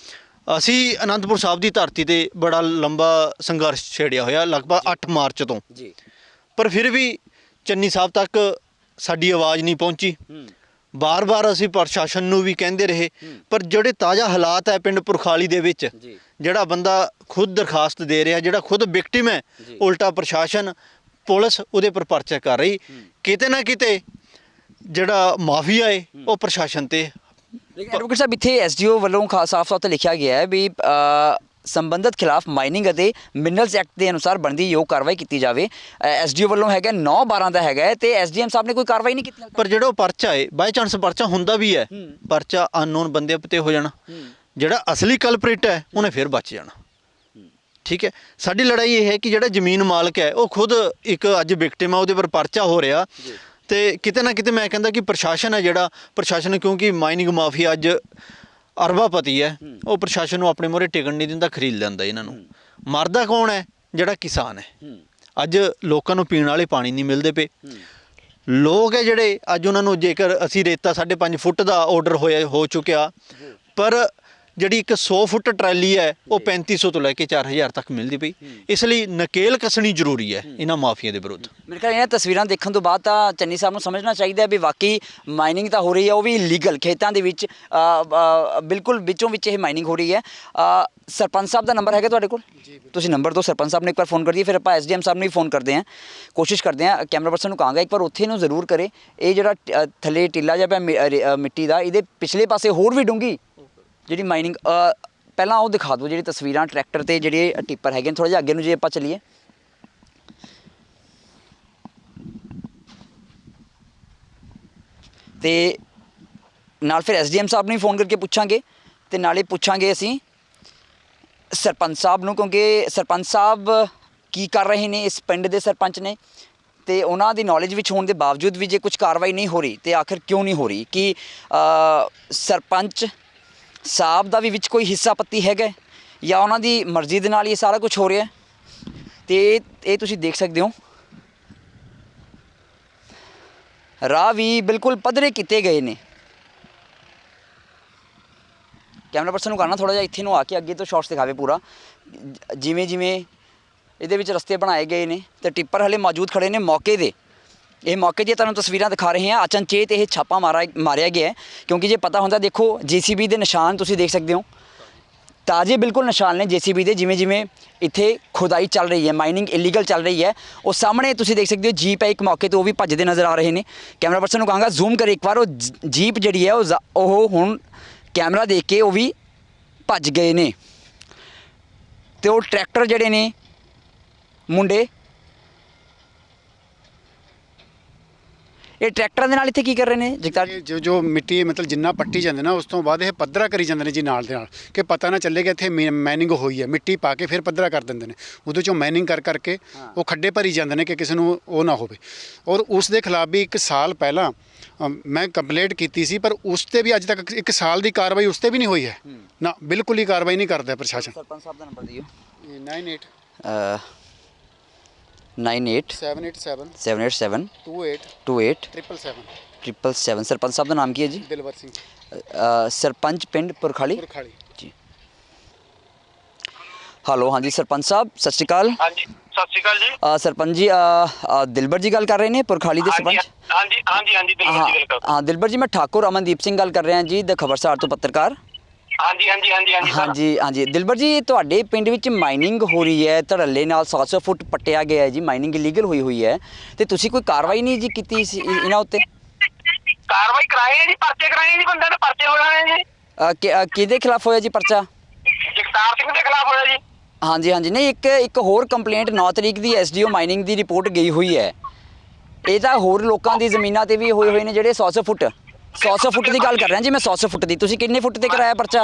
ਅਸੀਂ ਅਨੰਦਪੁਰ ਸਾਹਿਬ ਦੀ ਧਰਤੀ ਤੇ ਬੜਾ ਲੰਬਾ ਸੰਘਰਸ਼ ਛੇੜਿਆ ਹੋਇਆ ਲਗਭਗ 8 ਮਾਰਚ ਤੋਂ, ਪਰ ਫਿਰ ਵੀ ਚੰਨੀ ਸਾਹਿਬ ਤੱਕ ਸਾਡੀ ਆਵਾਜ਼ ਨਹੀਂ ਪਹੁੰਚੀ। ਬਾਰ-ਬਾਰ ਅਸੀਂ ਪ੍ਰਸ਼ਾਸਨ ਨੂੰ ਵੀ ਕਹਿੰਦੇ ਰਹੇ, ਪਰ ਜਿਹੜੇ ਤਾਜ਼ਾ ਹਾਲਾਤ ਹੈ ਪਿੰਡ ਪੁਰਖਾਲੀ ਦੇ ਵਿੱਚ, ਜਿਹੜਾ ਬੰਦਾ ਖੁਦ ਦਰਖਾਸਤ ਦੇ ਰਿਹਾ, ਜਿਹੜਾ ਖੁਦ ਵਿਕਟਿਮ ਹੈ, ਉਲਟਾ ਪ੍ਰਸ਼ਾਸਨ ਪੁਲਿਸ ਉਹਦੇ ਪਰ ਪਰਚਾ ਕਰ ਰਹੀ। ਕਿਤੇ ਨਾ ਕਿਤੇ ਜਿਹੜਾ ਮਾਫੀਆ ਹੈ ਉਹ ਪ੍ਰਸ਼ਾਸਨ ਤੇ।
ਲੇਕਿਨ ਐਡਵੋਕੇਟ ਸਾਹਿਬ, ਇੱਥੇ ਐਸਡੀਓ ਵੱਲੋਂ ਸਾਫ਼ ਤੌਰ ਤੇ ਲਿਖਿਆ ਗਿਆ ਹੈ ਵੀ ਸੰਬੰਧਿਤ ਖਿਲਾਫ ਮਾਈਨਿੰਗ ਅਤੇ ਮਿਨਰਲਸ ਐਕਟ ਦੇ ਅਨੁਸਾਰ ਬਣਦੀ ਯੋਗ ਕਾਰਵਾਈ ਕੀਤੀ ਜਾਵੇ। ਐਸਡੀਓ ਵੱਲੋਂ ਹੈਗਾ 9/12 ਦਾ ਹੈਗਾ ਤੇ ਐਸਡੀਐਮ ਸਾਹਿਬ ਨੇ ਕੋਈ ਕਾਰਵਾਈ ਨਹੀਂ ਕੀਤੀ।
ਪਰ ਜਿਹੜਾ ਉਹ ਪਰਚਾ ਹੈ, ਬਾਈ ਚਾਂਸ ਪਰਚਾ ਹੁੰਦਾ ਵੀ ਹੈ, ਪਰਚਾ ਅਨਨੋਨ ਬੰਦੇ ਉੱਤੇ ਹੋ ਜਾਣਾ, ਜਿਹੜਾ ਅਸਲੀ ਕਲਪ੍ਰੇਟ ਹੈ ਉਹਨੇ ਫਿਰ ਬਚ ਜਾਣਾ। ਠੀਕ ਹੈ, ਸਾਡੀ ਲੜਾਈ ਇਹ ਹੈ ਕਿ ਜਿਹੜਾ ਜ਼ਮੀਨ ਮਾਲਕ ਹੈ ਉਹ ਖੁਦ ਇੱਕ ਅੱਜ ਵਿਕਟਿਮ ਹੈ, ਉਹਦੇ ਪਰ ਪਰਚਾ ਹੋ ਰਿਹਾ ਤੇ ਕਿਤੇ ਨਾ ਕਿਤੇ ਮੈਂ ਕਹਿੰਦਾ ਕਿ ਪ੍ਰਸ਼ਾਸਨ ਹੈ, ਜਿਹੜਾ ਪ੍ਰਸ਼ਾਸਨ, ਕਿਉਂਕਿ ਮਾਈਨਿੰਗ ਮਾਫੀਆ ਅੱਜ ਅਰਬਾਪਤੀ ਹੈ, ਉਹ ਪ੍ਰਸ਼ਾਸਨ ਨੂੰ ਆਪਣੇ ਮੂਹਰੇ ਟਿਕਣ ਨਹੀਂ ਦਿੰਦਾ, ਖਰੀਦ ਲੈਂਦਾ ਇਹਨਾਂ ਨੂੰ। ਮਰਦਾ ਕੌਣ ਹੈ? ਜਿਹੜਾ ਕਿਸਾਨ ਹੈ। ਅੱਜ ਲੋਕਾਂ ਨੂੰ ਪੀਣ ਵਾਲੇ ਪਾਣੀ ਨਹੀਂ ਮਿਲਦੇ ਪਏ, ਲੋਕ ਹੈ ਜਿਹੜੇ ਅੱਜ ਉਹਨਾਂ ਨੂੰ ਜੇਕਰ ਅਸੀਂ ਰੇਤਾ 5.5 ਫੁੱਟ ਦਾ ਆਰਡਰ ਹੋ ਚੁੱਕਿਆ, ਪਰ ਜਿਹੜੀ ਇੱਕ 100 ਫੁੱਟ ਟਰਾਲੀ ਹੈ ਉਹ 3500 ਤੋਂ ਲੈ ਕੇ 4000 ਤੱਕ ਮਿਲਦੀ ਪਈ। ਇਸ ਲਈ ਨਕੇਲ ਕੱਸਣੀ ਜ਼ਰੂਰੀ ਹੈ ਇਹਨਾਂ ਮਾਫੀਆ ਦੇ ਵਿਰੁੱਧ।
ਮੇਰੇ ਖਿਆਲ ਇਹਨਾਂ ਤਸਵੀਰਾਂ ਦੇਖਣ ਤੋਂ ਬਾਅਦ ਤਾਂ ਚੰਨੀ ਸਾਹਿਬ ਨੂੰ ਸਮਝਣਾ ਚਾਹੀਦਾ ਹੈ ਵੀ ਵਾਕਈ ਮਾਈਨਿੰਗ ਤਾਂ ਹੋ ਰਹੀ ਹੈ, ਉਹ ਵੀ ਇਲੀਗਲ ਖੇਤਾਂ ਦੇ ਵਿੱਚ ਬਿਲਕੁਲ ਵਿੱਚੋਂ ਵਿੱਚ ਇਹ ਮਾਈਨਿੰਗ ਹੋ ਰਹੀ ਹੈ। ਸਰਪੰਚ ਸਾਹਿਬ ਦਾ ਨੰਬਰ ਹੈਗਾ ਤੁਹਾਡੇ ਕੋਲ? ਤੁਸੀਂ ਨੰਬਰ ਦਿਓ, ਸਰਪੰਚ ਸਾਹਿਬ ਨੂੰ ਇੱਕ ਵਾਰ ਫੋਨ ਕਰ ਦਈਏ, ਫਿਰ ਆਪਾਂ ਐਸਡੀਐਮ ਸਾਹਿਬ ਨੂੰ ਵੀ ਫੋਨ ਕਰਦੇ ਹਾਂ, ਕੋਸ਼ਿਸ਼ ਕਰਦੇ ਹਾਂ। ਕੈਮਰਾ ਪਰਸਨ ਨੂੰ ਕਹਾਂਗਾ ਇੱਕ ਵਾਰ ਉੱਥੇ ਨੂੰ ਜ਼ਰੂਰ ਕਰੇ। ਇਹ ਜਿਹੜਾ ਥੱਲੇ ਟਿੱਲਾ ਜਿਹਾ ਪਿਆ ਮਿੱਟੀ ਦਾ, ਇਹਦੇ ਪਿਛਲੇ ਪਾਸੇ ਹੋਰ ਵੀ ਡੂੰਗੀ ਜਿਹੜੀ ਮਾਈਨਿੰਗ, ਪਹਿਲਾਂ ਉਹ ਦਿਖਾ ਦਿਓ ਜਿਹੜੀ ਤਸਵੀਰਾਂ ਟਰੈਕਟਰ ਤੇ ਜਿਹੜੇ ਟਿੱਪਰ ਹੈਗੇ ਨੇ। ਥੋੜ੍ਹਾ ਜਿਹਾ ਅੱਗੇ ਨੂੰ ਜੇ ਆਪਾਂ ਚੱਲੀਏ, ਤੇ ਨਾਲ ਫਿਰ ਐਸਡੀਐਮ ਸਾਹਿਬ ਨੂੰ ਫੋਨ ਕਰਕੇ ਪੁੱਛਾਂਗੇ, ਤੇ ਨਾਲੇ ਪੁੱਛਾਂਗੇ ਅਸੀਂ ਸਰਪੰਚ ਸਾਹਿਬ ਨੂੰ, ਕਿਉਂਕਿ ਸਰਪੰਚ ਸਾਹਿਬ ਕੀ ਕਰ ਰਹੇ ਨੇ, ਇਸ ਪਿੰਡ ਦੇ ਸਰਪੰਚ ਨੇ, ਤੇ ਉਹਨਾਂ ਦੀ ਨੌਲੇਜ ਵਿੱਚ ਹੋਣ ਦੇ ਬਾਵਜੂਦ ਵੀ ਜੇ ਕੁਝ ਕਾਰਵਾਈ ਨਹੀਂ ਹੋ ਰਹੀ ਤੇ ਆਖਿਰ ਕਿਉਂ ਨਹੀਂ ਹੋ ਰਹੀ? ਕਿ ਸਰਪੰਚ ਸਾਹਿਬ ਦਾ ਵੀ ਵਿੱਚ ਕੋਈ ਹਿੱਸਾ ਪੱਤੀ ਹੈਗਾ ਜਾਂ ਉਹਨਾਂ ਦੀ ਮਰਜ਼ੀ ਦੇ ਨਾਲ ਇਹ ਸਾਰਾ ਕੁਝ ਹੋ ਰਿਹਾ? ਤੇ ਇਹ ਤੁਸੀਂ ਦੇਖ ਸਕਦੇ ਹੋ ਰਾਹ ਵੀ ਬਿਲਕੁਲ ਪੱਧਰੇ ਕੀਤੇ ਗਏ ਨੇ। ਕੈਮਰਾ ਪਰਸਨ ਨੂੰ ਕਰਨਾ ਥੋੜ੍ਹਾ ਜਿਹਾ ਇੱਥੇ ਨੂੰ ਆ ਕੇ ਅੱਗੇ ਤੋਂ ਸ਼ਾਟਸ ਦਿਖਾਵੇ ਪੂਰਾ, ਜਿਵੇਂ ਜਿਵੇਂ ਇਹਦੇ ਵਿੱਚ ਰਸਤੇ ਬਣਾਏ ਗਏ ਨੇ ਤੇ ਟਿੱਪਰ ਹਲੇ ਮੌਜੂਦ ਖੜੇ ਨੇ ਮੌਕੇ ਦੇ। ਇਹ ਮੌਕੇ ਦੀਆਂ ਤੁਹਾਨੂੰ ਤਸਵੀਰਾਂ ਦਿਖਾ ਰਹੇ ਹਾਂ। ਅਚਨਚੇਤ ਇਹ ਛਾਪਾ ਮਾਰਿਆ ਗਿਆ ਹੈ, ਕਿਉਂਕਿ ਜੇ ਪਤਾ ਹੁੰਦਾ, ਦੇਖੋ ਜੀਸੀਬੀ ਦੇ ਨਿਸ਼ਾਨ ਤੁਸੀਂ ਦੇਖ ਸਕਦੇ ਹੋ, ਤਾਜ਼ੇ ਬਿਲਕੁਲ ਨਿਸ਼ਾਨ ਨੇ ਜੀਸੀਬੀ ਦੇ। ਜਿਵੇਂ ਜਿਵੇਂ ਇੱਥੇ ਖੁਦਾਈ ਚੱਲ ਰਹੀ ਹੈ, ਮਾਈਨਿੰਗ ਇਲੀਗਲ ਚੱਲ ਰਹੀ ਹੈ, ਉਹ ਸਾਹਮਣੇ ਤੁਸੀਂ ਦੇਖ ਸਕਦੇ ਹੋ ਜੀਪ ਹੈ ਇੱਕ ਮੌਕੇ ਤੋਂ, ਉਹ ਵੀ ਭੱਜਦੇ ਨਜ਼ਰ ਆ ਰਹੇ ਨੇ। ਕੈਮਰਾ ਪਰਸਨ ਨੂੰ ਕਹਾਂਗਾ ਜ਼ੂਮ ਕਰੇ ਇੱਕ ਵਾਰ, ਉਹ ਜੀਪ ਜਿਹੜੀ ਹੈ ਉਹ ਹੁਣ ਕੈਮਰਾ ਦੇਖ ਕੇ ਉਹ ਵੀ ਭੱਜ ਗਏ ਨੇ। ਤੇ ਉਹ ਟਰੈਕਟਰ ਜਿਹੜੇ ਨੇ ਮੁੰਡੇ, ਇਹ ਟਰੈਕਟਰਾਂ ਦੇ ਨਾਲ ਇੱਥੇ ਕੀ ਕਰ ਰਹੇ ਨੇ ਜਗਤਾਰ?
ਜੋ ਮਿੱਟੀ ਮਤਲਬ ਜਿੰਨਾ ਪੱਟੀ ਜਾਂਦੇ ਨਾ, ਉਸ ਤੋਂ ਬਾਅਦ ਇਹ ਪੱਧਰਾ ਕਰੀ ਜਾਂਦੇ ਨੇ ਜੀ ਨਾਲ ਦੇ ਨਾਲ, ਕਿ ਪਤਾ ਨਾ ਚੱਲੇ ਕਿ ਇੱਥੇ ਮਾਈਨਿੰਗ ਹੋਈ ਹੈ। ਮਿੱਟੀ ਪਾ ਕੇ ਫਿਰ ਪੱਧਰਾ ਕਰ ਦਿੰਦੇ ਨੇ, ਉਹਦੇ ਚੋਂ ਮਾਈਨਿੰਗ ਕਰਕੇ ਉਹ ਖੱਡੇ ਭਰੀ ਜਾਂਦੇ ਨੇ ਕਿ ਕਿਸੇ ਨੂੰ ਉਹ ਨਾ ਹੋਵੇ। ਔਰ ਉਸ ਦੇ ਖਿਲਾਫ ਵੀ 1 ਸਾਲ ਪਹਿਲਾਂ ਮੈਂ ਕੰਪਲੇਂਟ ਕੀਤੀ ਸੀ, ਪਰ ਉਸ 'ਤੇ ਵੀ ਅੱਜ ਤੱਕ 1 ਸਾਲ ਦੀ ਕਾਰਵਾਈ ਉਸ 'ਤੇ ਵੀ ਨਹੀਂ ਹੋਈ ਹੈ ਨਾ, ਬਿਲਕੁਲ ਹੀ ਕਾਰਵਾਈ ਨਹੀਂ ਕਰਦਾ ਪ੍ਰਸ਼ਾਸਨ।
ਸਰਪੰਚ ਸਾਹਿਬ ਦਾ ਨੰਬਰ ਦਿਓ।
98
98
787
787
28
28
777।
ਸਰਪੰਚ ਸਾਹਿਬ ਦਾ ਨਾਮ ਕੀ ਹੈ ਜੀ?
ਦਿਲਵਰ ਸਿੰਘ,
ਸਰਪੰਚ ਪਿੰਡ ਪੁਰਖਾਲੀ
ਪੁਰਖਾਲੀ
ਜੀ। ਹੈਲੋ, ਹਾਂਜੀ ਸਰਪੰਚ ਸਾਹਿਬ ਸਤਿ ਸ਼੍ਰੀ ਅਕਾਲ।
ਹਾਂਜੀ ਸਤਿ ਸ਼੍ਰੀ ਅਕਾਲ ਜੀ।
ਸਰਪੰਚ ਜੀ ਦਿਲਬਰ ਜੀ ਗੱਲ ਕਰ ਰਹੇ ਨੇ ਪੁਰਖਾਲੀ ਦੇ ਸਰਪੰਚ?
ਹਾਂਜੀ ਦਿਲਬਰ ਜੀ ਗੱਲ ਕਰ।
ਹਾਂ ਦਿਲਬਰ ਜੀ, ਮੈਂ ਠਾਕੁਰ ਅਮਨਦੀਪ ਸਿੰਘ ਗੱਲ ਕਰ ਰਿਹਾ ਜੀ, ਦ ਖਬਰਸਾਰ ਤੋਂ ਪੱਤਰਕਾਰ। ਹਾਂਜੀ ਦਿਲਬਰ ਜੀ, ਤੁਹਾਡੇ ਪਿੰਡ ਵਿੱਚ ਮਾਈਨਿੰਗ ਹੋ ਰਹੀ ਹੈ, ਧੜੱਲੇ ਨਾਲ 700 ਫੁੱਟ ਪੱਟਿਆ ਗਿਆ ਹੈ ਜੀ, ਮਾਈਨਿੰਗ ਇਲੀਗਲ ਹੋਈ ਹੈ, ਤੇ ਤੁਸੀਂ ਕੋਈ ਕਾਰਵਾਈ ਨਹੀਂ ਜੀ ਕੀਤੀ ਇਹਨਾਂ ਉੱਤੇ?
ਕਾਰਵਾਈ ਕਰਾਏ ਜੀ, ਪਰਚੇ ਕਰਾਏ ਜੀ, ਬੰਦੇ ਨੇ ਪਰਚੇ ਹੋਏ ਨੇ ਜੀ।
ਕਿਹਦੇ ਖਿਲਾਫ ਹੋਇਆ ਜੀ ਪਰਚਾ?
ਜਗਤਾਰ ਸਿੰਘ ਦੇ ਖਿਲਾਫ ਹੋਇਆ ਜੀ।
ਹਾਂਜੀ ਨਹੀਂ, ਇੱਕ ਹੋਰ ਕੰਪਲੇਂਟ 9 ਤਰੀਕ ਦੀ ਐਸਡੀਓ ਮਾਈਨਿੰਗ ਦੀ ਰਿਪੋਰਟ ਗਈ ਹੋਈ ਹੈ। ਇਹ ਤਾਂ ਹੋਰ ਲੋਕਾਂ ਦੀ ਜ਼ਮੀਨਾਂ ਤੇ ਵੀ ਹੋਏ ਨੇ ਜਿਹੜੇ 100 ਫੁੱਟ ਦੀ ਗੱਲ ਕਰ ਰਿਹਾ ਜੀ ਮੈਂ, 100 ਫੁੱਟ ਦੀ। ਤੁਸੀਂ ਕਿੰਨੇ ਫੁੱਟ ਤੇ ਕਰਾਇਆ ਪਰਚਾ?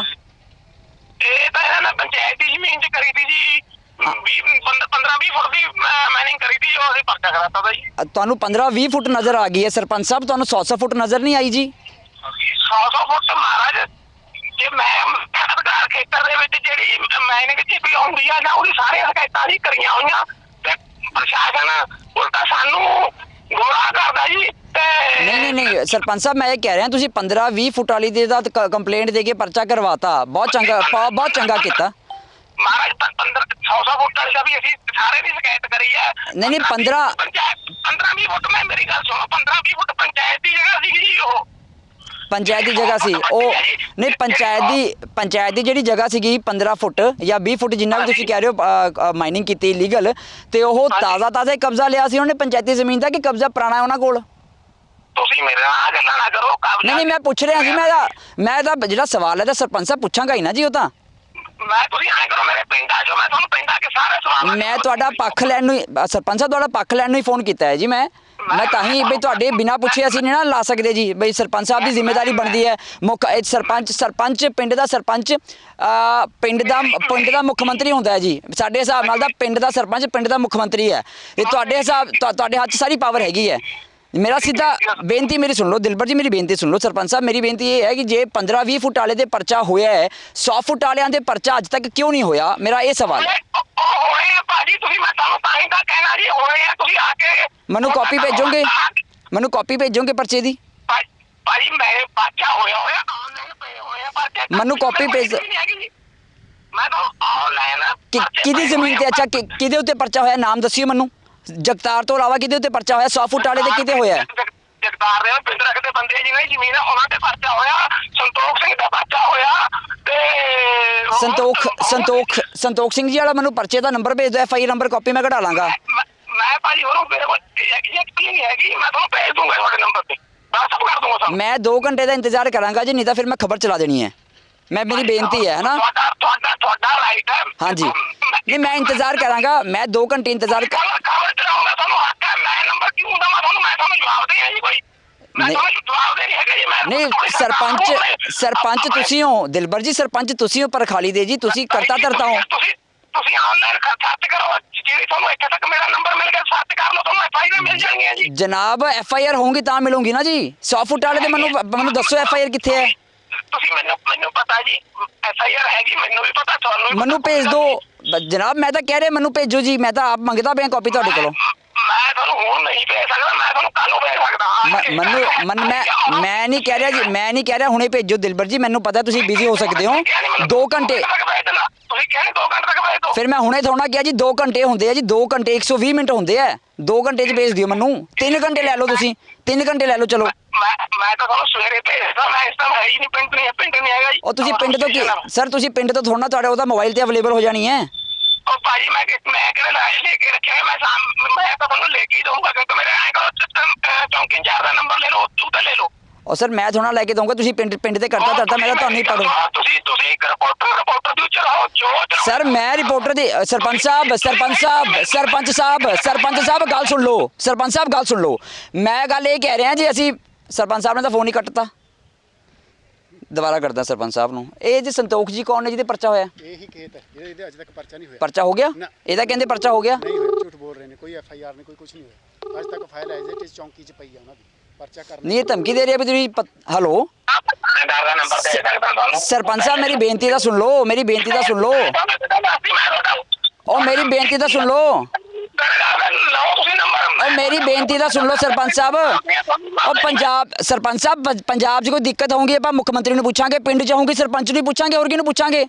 ਇਹ ਤਾਂ ਇਹਨਾਂ ਨੇ ਪੰਚਾਇਤੀ ਜ਼ਮੀਨ 'ਚ ਕਰੀ ਤੀ ਜੀ, 15-20 ਫੁੱਟ ਦੀ ਮਾਈਨਿੰਗ ਕਰੀ ਤੀ, ਜੋ ਅਸੀਂ ਪਰਚਾ ਕਰਾਤਾ ਤਾ ਜੀ।
ਤੁਹਾਨੂੰ 15-20 ਫੁੱਟ ਨਜ਼ਰ ਆ ਗਈ ਹੈ ਸਰਪੰਚ ਸਾਹਿਬ, ਤੁਹਾਨੂੰ 100 ਫੁੱਟ ਨਜ਼ਰ ਨਹੀਂ ਆਈ ਜੀ?
100 ਫੁੱਟ ਮਹਾਰਾਜ, ਜੇ ਮੈਂ ਅਧਿਕਾਰ ਖੇਤਰ ਦੇ ਵਿੱਚ ਜਿਹੜੀ ਮਾਈਨਿੰਗ ਚੀਪੀ ਹੁੰਦੀ ਆ ਨਾ, ਉਹਦੀ ਸਾਰੀਆਂ ਸ਼ਿਕਾਇਤਾਂ ਜੀ ਕਰੀਆਂ ਹੋਈਆਂ, ਤੇ ਪ੍ਰਸ਼ਾਸਨ ਉਲਟਾ ਸਾਨੂੰ ਗੁੰਮਰਾਹ ਕਰਦਾ ਜੀ।
ਨਹੀਂ ਸਰਪੰਚ ਸਾਹਿਬ, ਮੈਂ ਇਹ ਕਹਿ ਰਿਹਾ ਤੁਸੀਂ 15-20 ਫੁੱਟ ਵਾਲੀ ਦੇ ਦਾ ਕੰਪਲੇਂਟ ਦੇ ਕੇ ਪਰਚਾ ਕਰਵਾਤਾ, ਬਹੁਤ ਚੰਗਾ ਕੀਤਾ।
ਮਹਾਰਾਜ 100 ਫੁੱਟ ਵਾਲੀ ਦਾ ਵੀ ਅਸੀਂ ਸਾਰੇ ਦੀ ਸ਼ਿਕਾਇਤ ਕਰੀ ਹੈ।
ਨਹੀਂ
15-20 ਫੁੱਟ, ਮੈਂ ਮੇਰੀ ਗੱਲ ਸੁਣੋ, 15-20 ਫੁੱਟ ਪੰਚਾਇਤ ਦੀ ਜਗ੍ਹਾ ਸੀ ਜੀ, ਉਹ
ਪੰਚਾਇਤ ਦੀ ਜਗ੍ਹਾ ਸੀ ਉਹ? ਨਹੀਂ, ਪੰਚਾਇਤ ਦੀ ਜਿਹੜੀ ਜਗ੍ਹਾ ਸੀਗੀ 15 ਫੁੱਟ ਜਾਂ 20 ਫੁੱਟ ਜਿੰਨਾ ਵੀ ਤੁਸੀਂ ਕਹਿ ਰਹੇ ਹੋ ਮਾਈਨਿੰਗ ਕੀਤੀ ਇਲੀਗਲ, ਤੇ ਉਹ ਤਾਜ਼ਾ ਕਬਜ਼ਾ ਲਿਆ ਸੀ ਉਹਨੇ ਪੰਚਾਇਤੀ ਜ਼ਮੀਨ ਦਾ, ਕਿ ਕਬਜ਼ਾ ਪੁਰਾਣਾ ਉਹਨਾਂ ਕੋਲ?
ਤੁਸੀਂ ਮੇਰੇ ਨਾਲ ਗੱਲਾਂ ਨਾ ਕਰੋ।
ਨਹੀਂ ਮੈਂ ਪੁੱਛ ਰਿਹਾ ਸੀ, ਮੈਂ ਤਾਂ ਜਿਹੜਾ ਸਵਾਲ ਹੈ ਤਾਂ ਸਰਪੰਚ ਸਾਹਿਬ ਪੁੱਛਾਂਗਾ ਹੀ ਨਾ ਜੀ। ਉਹ ਤਾਂ
ਮੈਂ, ਤੁਸੀਂ ਐਂ ਕਰੋ, ਮੇਰੇ ਪਿੰਡ ਆ ਜਾਓ, ਮੈਂ ਤੁਹਾਨੂੰ ਪਿੰਡ ਆ ਕੇ ਸਾਰੇ ਸਵਾਲ।
ਮੈਂ ਤੁਹਾਡਾ ਪੱਖ ਲੈਣ ਨੂੰ ਸਰਪੰਚ ਸਾਹਿਬ, ਤੁਹਾਡਾ ਪੱਖ ਲੈਣ ਨੂੰ ਹੀ ਫੋਨ ਕੀਤਾ ਹੈ ਜੀ ਮੈਂ ਤਾਂ ਹੀ ਬਈ ਤੁਹਾਡੇ ਬਿਨਾਂ ਪੁੱਛੇ ਅਸੀਂ ਨਹੀਂ ਨਾ ਲਾ ਸਕਦੇ ਜੀ। ਬਈ ਸਰਪੰਚ ਸਾਹਿਬ ਦੀ ਜ਼ਿੰਮੇਵਾਰੀ ਬਣਦੀ ਹੈ, ਸਰਪੰਚ ਪਿੰਡ ਦਾ ਸਰਪੰਚ ਪਿੰਡ ਦਾ ਮੁੱਖ ਮੰਤਰੀ ਹੁੰਦਾ ਹੈ ਜੀ। ਸਾਡੇ ਹਿਸਾਬ ਨਾਲ ਤਾਂ ਪਿੰਡ ਦਾ ਸਰਪੰਚ ਪਿੰਡ ਦਾ ਮੁੱਖ ਮੰਤਰੀ ਹੈ, ਤੇ ਤੁਹਾਡੇ ਹੱਥ 'ਚ ਸਾਰੀ ਪਾਵਰ ਹੈਗੀ ਹੈ। ਮੇਰਾ ਸਿੱਧਾ ਬੇਨਤੀ ਮੇਰੀ ਸੁਣ ਲਓ ਦਿਲਬਰ ਜੀ, ਮੇਰੀ ਬੇਨਤੀ ਸੁਣ ਲਓ ਸਰਪੰਚ ਸਾਹਿਬ। ਮੇਰੀ ਬੇਨਤੀ ਇਹ ਹੈ ਕਿ ਜੇ 15-20 ਫੁੱਟ ਵਾਲੇ ਦੇ ਪਰਚਾ ਹੋਇਆ ਹੈ, 100 ਫੁੱਟ ਵਾਲਿਆਂ ਦੇ ਪਰਚਾ ਅੱਜ ਤੱਕ ਕਿਉਂ ਨਹੀਂ ਹੋਇਆ? ਮੇਰਾ ਇਹ ਸਵਾਲ ਹੈ।
ਹੋਏ ਆ ਭਾਜੀ, ਤੁਸੀਂ, ਮੈਂ ਤੁਹਾਨੂੰ ਤਾਂ ਹੀ ਤਾਂ ਕਹਿਣਾ ਜੀ, ਹੋਏ ਆ, ਤੁਸੀਂ ਆ ਕੇ
ਮੈਨੂੰ ਕਾਪੀ ਭੇਜੋਗੇ? ਮੈਨੂੰ ਕਾਪੀ ਭੇਜੋਗੇ ਪਰਚੇ ਦੀ?
ਭਾਈ ਮੈਂ ਪਰਚਾ ਹੋਇਆ ਆਨਲਾਈਨ ਪਏ ਹੋਏ ਆ ਪਰਚੇ।
ਮੈਨੂੰ ਕਾਪੀ ਭੇਜ।
ਮੈਂ ਤਾਂ ਆਨਲਾਈਨ
ਕਿਹਦੀ ਜ਼ਮੀਨ ਤੇ? ਅੱਛਾ ਕਿਹਦੇ ਉੱਤੇ ਪਰਚਾ ਹੋਇਆ, ਨਾਮ ਦੱਸਿਓ ਮੈਨੂੰ। ਜਗਤਾਰ ਤੋਂ ਇਲਾਵਾ ਕਿਹਦੇ ਉੱਤੇ ਪਰਚਾ ਹੋਇਆ? 100 ਫੁੱਟ ਵਾਲੇ ਤੇ ਕਿਤੇ ਹੋਇਆ?
ਜਗਤਾਰ ਦੇ ਪਿੰਡ ਰੱਖਦੇ ਬੰਦੇ ਆ ਜਿਹਨਾਂ ਦੀ ਜ਼ਮੀਨ ਆ ਉਹਨਾਂ ਤੇ ਪਰਚਾ ਹੋਇਆ, ਸੰਤੋਖ ਸਿੰਘ ਦਾ ਪਰਚਾ ਹੋਇਆ ਤੇ
ਸੰਤੋਖ ਸਿੰਘ ਜੀ ਵਾਲਾ ਮੈਨੂੰ ਪਰਚੇ ਦਾ ਨੰਬਰ ਭੇਜ ਦਿਓ, FIR ਨੰਬਰ ਕਾਪੀ ਮੈਂ ਕਢਾ ਲਾਂਗਾ।
ਮੈਂ ਭਾਜੀ ਉਹਨੂੰ ਮੇਰੇ ਕੋਲ ਐਗਜ਼ੈਕਟਲੀ ਨਹੀਂ ਹੈਗੀ, ਮੈਂ ਤੁਹਾਨੂੰ ਭੇਜ ਦੂੰਗਾ ਤੁਹਾਡੇ ਨੰਬਰ ਤੇ, WhatsApp ਕਰ ਦੂੰਗਾ ਤੁਹਾਨੂੰ।
ਮੈਂ 2 ਘੰਟੇ ਦਾ ਇੰਤਜ਼ਾਰ ਕਰਾਂਗਾ ਜੀ, ਨਹੀਂ ਤਾਂ ਫਿਰ ਮੈਂ ਖਬਰ ਚਲਾ ਦੇਣੀ ਹੈ। ਮੇਰੀ ਬੇਨਤੀ ਹੈ ਨਾ।
ਤੁਹਾਡਾ ਰਾਈਟ ਹੈ।
ਹਾਂਜੀ ਨਹੀਂ, ਮੈਂ ਇੰਤਜ਼ਾਰ ਕਰਾਂਗਾ, ਮੈਂ 2 ਘੰਟੇ ਇੰਤਜ਼ਾਰ
ਖਬਰ ਚਲਾਉਂਗਾ, ਤੁਹਾਨੂੰ ਹੱਕ ਹੈ। ਮੈਂ ਨੰਬਰ ਕਿਉਂ ਦਵਾਂ ਤੁਹਾਨੂੰ? ਮੈਂ ਤੁਹਾਨੂੰ ਜਵਾਬ ਦੇ ਜੀ ਕੋਈ, ਮੈਂ
ਨਹੀਂ।
ਤੁਹਾਨੂੰ ਜਵਾਬ ਦੇ ਨਹੀਂ ਹੈਗਾ ਜੀ। ਮੈਂ
ਨਹੀਂ, ਸਰਪੰਚ ਤੁਸੀਂ ਹੋ ਦਿਲਬਰ ਜੀ, ਸਰਪੰਚ ਤੁਸੀਂ ਹੋ ਪਰਖਾਲੀ ਦੇ ਜੀ, ਤੁਸੀਂ ਕਰਤਾ ਧਰਤਾ ਹੋ।
ਤੁਸੀਂ ਆਨਲਾਈਨ ਸਰਚ ਕਰੋ, ਜਿਹੜੀ ਤੁਹਾਨੂੰ ਇੱਥੇ ਤੱਕ ਮੇਰਾ ਨੰਬਰ ਮਿਲ ਗਿਆ, ਸਰਚ ਕਰ ਲਓ, ਤੁਹਾਨੂੰ FIR ਮਿਲ ਜਾਣਗੀਆਂ ਜੀ।
ਜਨਾਬ FIR ਹੋਊਗੀ ਤਾਂ ਮਿਲੂਗੀ ਨਾ ਜੀ। 100 ਫੁੱਟ ਵਾਲੇ ਤੇ ਮੈਨੂੰ ਦੱਸੋ FIR ਕਿੱਥੇ ਹੈ?
ਤੁਸੀਂ ਮੈਨੂੰ ਪਤਾ ਜੀ, FIR ਹੈਗੀ, ਮੈਨੂੰ ਵੀ ਪਤਾ, ਤੁਹਾਨੂੰ ਵੀ
ਮੈਨੂੰ ਭੇਜ ਦਿਓ ਜਨਾਬ। ਮੈਂ ਤਾਂ ਕਹਿ ਰਿਹਾ ਮੈਨੂੰ ਭੇਜੋ ਜੀ, ਮੈਂ ਤਾਂ ਆਪ ਮੰਗਦਾ ਪਿਆ ਕਾਪੀ ਤੁਹਾਡੇ ਕੋਲੋਂ।
ਮੈਂ ਤੁਹਾਨੂੰ ਹੁਣ ਨਹੀਂ ਭੇਜ ਸਕਦਾ, ਮੈਂ ਤੁਹਾਨੂੰ ਕੱਲ ਨੂੰ ਭੇਜ ਸਕਦਾ।
ਮੈਂ ਨਹੀਂ ਕਹਿ ਰਿਹਾ ਜੀ, ਮੈਂ ਨਹੀਂ ਕਹਿ ਰਿਹਾ ਹੁਣੇ ਭੇਜੋ ਦਿਲਬਰ ਜੀ, ਮੈਨੂੰ ਪਤਾ ਤੁਸੀਂ ਬਿਜ਼ੀ ਹੋ ਸਕਦੇ ਹੋ। 2 ਘੰਟੇ
ਤੁਸੀਂ ਕਹਿੰਦੇ 2 ਘੰਟੇ ਤੱਕ ਭੇਜ ਦਿਓ।
ਫਿਰ ਮੈਂ ਹੁਣੇ ਥੋੜਾ ਕਿਹਾ ਜੀ 2 ਘੰਟੇ ਹੁੰਦੇ ਆ ਜੀ, 2 ਘੰਟੇ 120 ਮਿੰਟ ਹੁੰਦੇ ਆ, 2 ਘੰਟੇ 'ਚ ਭੇਜ ਦਿਓ ਮੈਨੂੰ। 3 ਘੰਟੇ ਲੈ ਲਓ ਤੁਸੀਂ, 3 ਘੰਟੇ ਲੈ ਲਓ ਚਲੋ।
ਮੈਂ ਤਾਂ ਤੁਹਾਨੂੰ ਸਵੇਰੇ ਭੇਜਦਾ, ਮੈਂ ਇਸ ਟਾਈਮ ਹੈ ਹੀ ਨਹੀਂ, ਪਿੰਡ ਨਹੀਂ ਹੈਗਾ ਜੀ।
ਉਹ ਤੁਸੀਂ ਪਿੰਡ ਤੋਂ ਕੀ ਸਰ, ਤੁਸੀਂ ਪਿੰਡ ਤੋਂ ਥੋੜਾ ਤੁਹਾਡੇ ਉਹਦਾ ਮੋਬਾਈਲ ਤੇ ਅਵੇਲੇਬਲ ਹੋ ਜਾਣੀ ਹੈ।
ਉਹ ਭਾਜੀ ਮੈਂ ਕਿਹੜੇ ਲੈ ਕੇ ਰੱਖਿਆ, ਮੈਂ ਤਾਂ ਤੁਹਾਨੂੰ ਲੈ ਕੇ ਹੀ ਦਊਂਗਾ, ਕਿਉਂਕਿ ਮੇਰੇ ਐਂ ਕਰੋ ਚੌਂਕੀ ਇੰਚਾਰਜ ਦਾ ਨੰਬਰ ਲੈ ਲਓ, ਉਹਦਾ ਲੈ ਲਓ।
ਉਹ ਸਰ ਮੈਂ ਥੋੜਾ ਲੈ ਕੇ ਦਊਂਗਾ, ਤੁਸੀਂ ਪਿੰਡ ਤੇ ਕਰਤਾ ਧਰਤਾ, ਮੈਂ ਤਾਂ ਤੁਹਾਨੂੰ ਹੀ ਪੜੋ।
ਤੁਸੀਂ ਇੱਕ ਰਿਪੋਰਟਰ ਦੀ ਚਲਾਓ ਜੋ
ਸਰ ਮੈਂ ਰਿਪੋਰਟਰ ਦੀ ਸਰਪੰਚ ਸਾਹਿਬ ਗੱਲ ਸੁਣ ਲਓ। ਸਰਪੰਚ ਸਾਹਿਬ ਗੱਲ ਸੁਣ ਲਓ, ਮੈਂ ਗੱਲ ਇਹ ਕਹਿ ਰਿਹਾ ਜੀ, ਅਸੀਂ ਸਰਪੰਚ ਸਾਹਿਬ ਨੇ ਤਾਂ ਫੋਨ ਹੀ ਕੱਟਤਾ। ਦੁਬਾਰਾ ਕਰਦਾ ਸਰਪੰਚ ਸਾਹਿਬ ਨੂੰ। ਇਹ ਜੀ ਸੰਤੋਖ ਜੀ ਕੌਣ ਨੇ ਜਿਹਦੇ ਪਰਚਾ ਹੋਇਆ?
ਇਹੀ ਖੇਤ ਹੈ ਜਿਹਦੇ ਅਜੇ ਤੱਕ ਪਰਚਾ ਨਹੀਂ ਹੋਇਆ।
ਪਰਚਾ ਹੋ ਗਿਆ? ਇਹਦਾ ਕਹਿੰਦੇ ਪਰਚਾ ਹੋ ਗਿਆ।
ਨਹੀਂ ਹੋਇਆ, ਝੂਠ ਬੋਲ ਰਹੇ ਨੇ, ਕੋਈ FIR ਨਹੀਂ, ਕੋਈ ਕੁਝ ਨਹੀਂ ਹੋਇਆ ਅੱਜ ਤੱਕ। ਫਾਈਲ ਐਜ਼ ਇਟ ਇਜ਼ ਚੌਂਕੀ 'ਚ ਪਈ ਆ ਉਹਨਾਂ ਦੀ, ਪਰਚਾ ਕਰਨਾ
ਨਹੀਂ ਇਹ ਧਮਕੀ ਦੇ ਰਿਹਾ ਵੀ ਤੁਸੀਂ ਹੈਲੋ ਸਰਪੰਚ ਸਾਹਿਬ ਮੇਰੀ ਬੇਨਤੀ ਤਾਂ ਸੁਣ ਲਓ, ਮੇਰੀ ਬੇਨਤੀ ਤਾਂ ਸੁਣ ਲਓ, ਉਹ ਮੇਰੀ ਬੇਨਤੀ ਤਾਂ ਸੁਣ ਲਓ, ਉਹ ਮੇਰੀ ਬੇਨਤੀ ਤਾਂ ਸੁਣ ਲਓ ਸਰਪੰਚ ਸਾਹਿਬ। ਉਹ ਸਰਪੰਚ ਸਾਹਿਬ ਪੰਜਾਬ 'ਚ ਕੋਈ ਦਿੱਕਤ ਹੋਊਗੀ ਆਪਾਂ ਮੁੱਖ ਮੰਤਰੀ ਨੂੰ ਪੁੱਛਾਂਗੇ, ਪਿੰਡ 'ਚ ਹੋਊਗੀ ਸਰਪੰਚ ਨੂੰ ਪੁੱਛਾਂਗੇ, ਹੋਰ ਕਿਹਨੂੰ ਪੁੱਛਾਂਗੇ?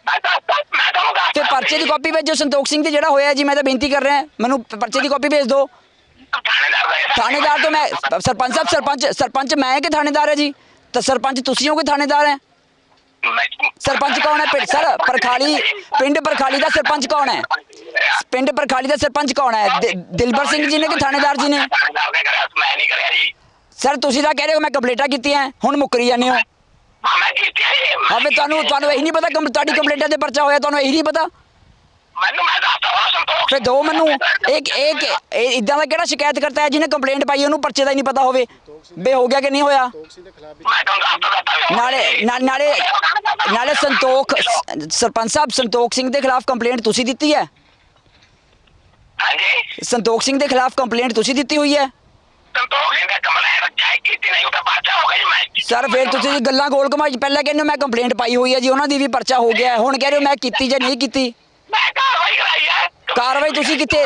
ਫਿਰ ਪਰਚੇ ਦੀ ਕਾਪੀ ਭੇਜੋ ਸੰਤੋਖ ਸਿੰਘ ਦੀ ਜਿਹੜਾ ਹੋਇਆ ਜੀ, ਮੈਂ ਤਾਂ ਬੇਨਤੀ ਕਰ ਰਿਹਾ ਮੈਨੂੰ ਪਰਚੇ ਦੀ ਕਾਪੀ ਭੇਜ ਦਿਓ। ਥਾਣੇਦਾਰ ਤੋਂ ਮੈਂ ਸਰਪੰਚ ਸਾਹਿਬ ਸਰਪੰਚ ਮੈਂ ਕਿ ਥਾਣੇਦਾਰ ਹੈ ਜੀ? ਤਾਂ ਸਰਪੰਚ ਤੁਸੀਂ ਹੋ ਕਿ ਥਾਣੇਦਾਰ ਹੈ? ਸਰਪੰਚ ਕੌਣ ਹੈ? ਸਰ ਪਿੰਡ ਪਰਖਾਲੀ ਦਾ ਸਰਪੰਚ ਕੌਣ ਹੈ? ਪਿੰਡ ਪਰਖਾਲੀ ਦਾ ਸਰਪੰਚ ਕੌਣ ਹੈ? ਦਿਲਬਰ ਸਿੰਘ ਜੀ ਨੇ ਕਿ ਥਾਣੇਦਾਰ ਜੀ ਨੇ? ਸਰ ਤੁਸੀਂ ਤਾਂ ਕਹਿ ਰਹੇ ਹੋ ਮੈਂ ਕੰਪਲੇਂਟਾਂ ਕੀਤੀਆਂ, ਹੁਣ ਮੁੱਕਰੀ ਜਾਂਦੇ ਹੋ। ਹਾਂ ਫਿਰ ਤੁਹਾਨੂੰ ਇਹੀ ਨਹੀਂ ਪਤਾ ਤੁਹਾਡੀ ਕੰਪਲੇਂਟਾਂ ਤੇ ਪਰਚਾ ਹੋਇਆ, ਤੁਹਾਨੂੰ ਇਹੀ ਨਹੀਂ ਪਤਾ? ਫਿਰ ਦੋ ਮੈਨੂੰ ਇੱਕ ਇਦਾਂ ਦਾ ਕਿਹੜਾ ਸ਼ਿਕਾਇਤ ਕਰਤਾ ਹੈ ਜਿਹਨੇ ਕੰਪਲੇਂਟ ਪਾਈ ਉਹਨੂੰ ਪਰਚੇ ਦਾ ਹੀ ਨਹੀਂ ਪਤਾ ਹੋਵੇ ਬੇ ਹੋ ਗਿਆ ਕਿ ਨਹੀਂ ਹੋਇਆ? ਨਾਲੇ ਸਰਪੰਚ ਸਾਹਿਬ ਸੰਤੋਖ ਸਿੰਘ ਦੇ ਖਿਲਾਫ ਕੰਪਲੇਂਟ ਤੁਸੀਂ ਦਿੱਤੀ ਹੈ? ਸੰਤੋਖ ਸਿੰਘ ਦੇ ਖਿਲਾਫ ਕੰਪਲੇਂਟ ਤੁਸੀਂ ਦਿੱਤੀ ਹੋਈ ਹੈ? ਸਰ ਫਿਰ ਤੁਸੀਂ ਗੱਲਾਂ ਗੋਲ ਘੁਮਾਈ, ਪਹਿਲਾਂ ਕਹਿੰਦੇ ਮੈਂ ਕੰਪਲੇਂਟ ਪਾਈ ਹੋਈ ਹੈ ਜੀ, ਉਹਨਾਂ ਦੀ ਵੀ ਪਰਚਾ ਹੋ ਗਿਆ, ਹੁਣ ਕਹਿ ਰਹੇ ਹੋ ਮੈਂ ਕੀਤੀ ਜਾਂ ਨਹੀਂ ਕੀਤੀ। ਕਾਰਵਾਈ ਤੁਸੀਂ ਕਿੱਥੇ?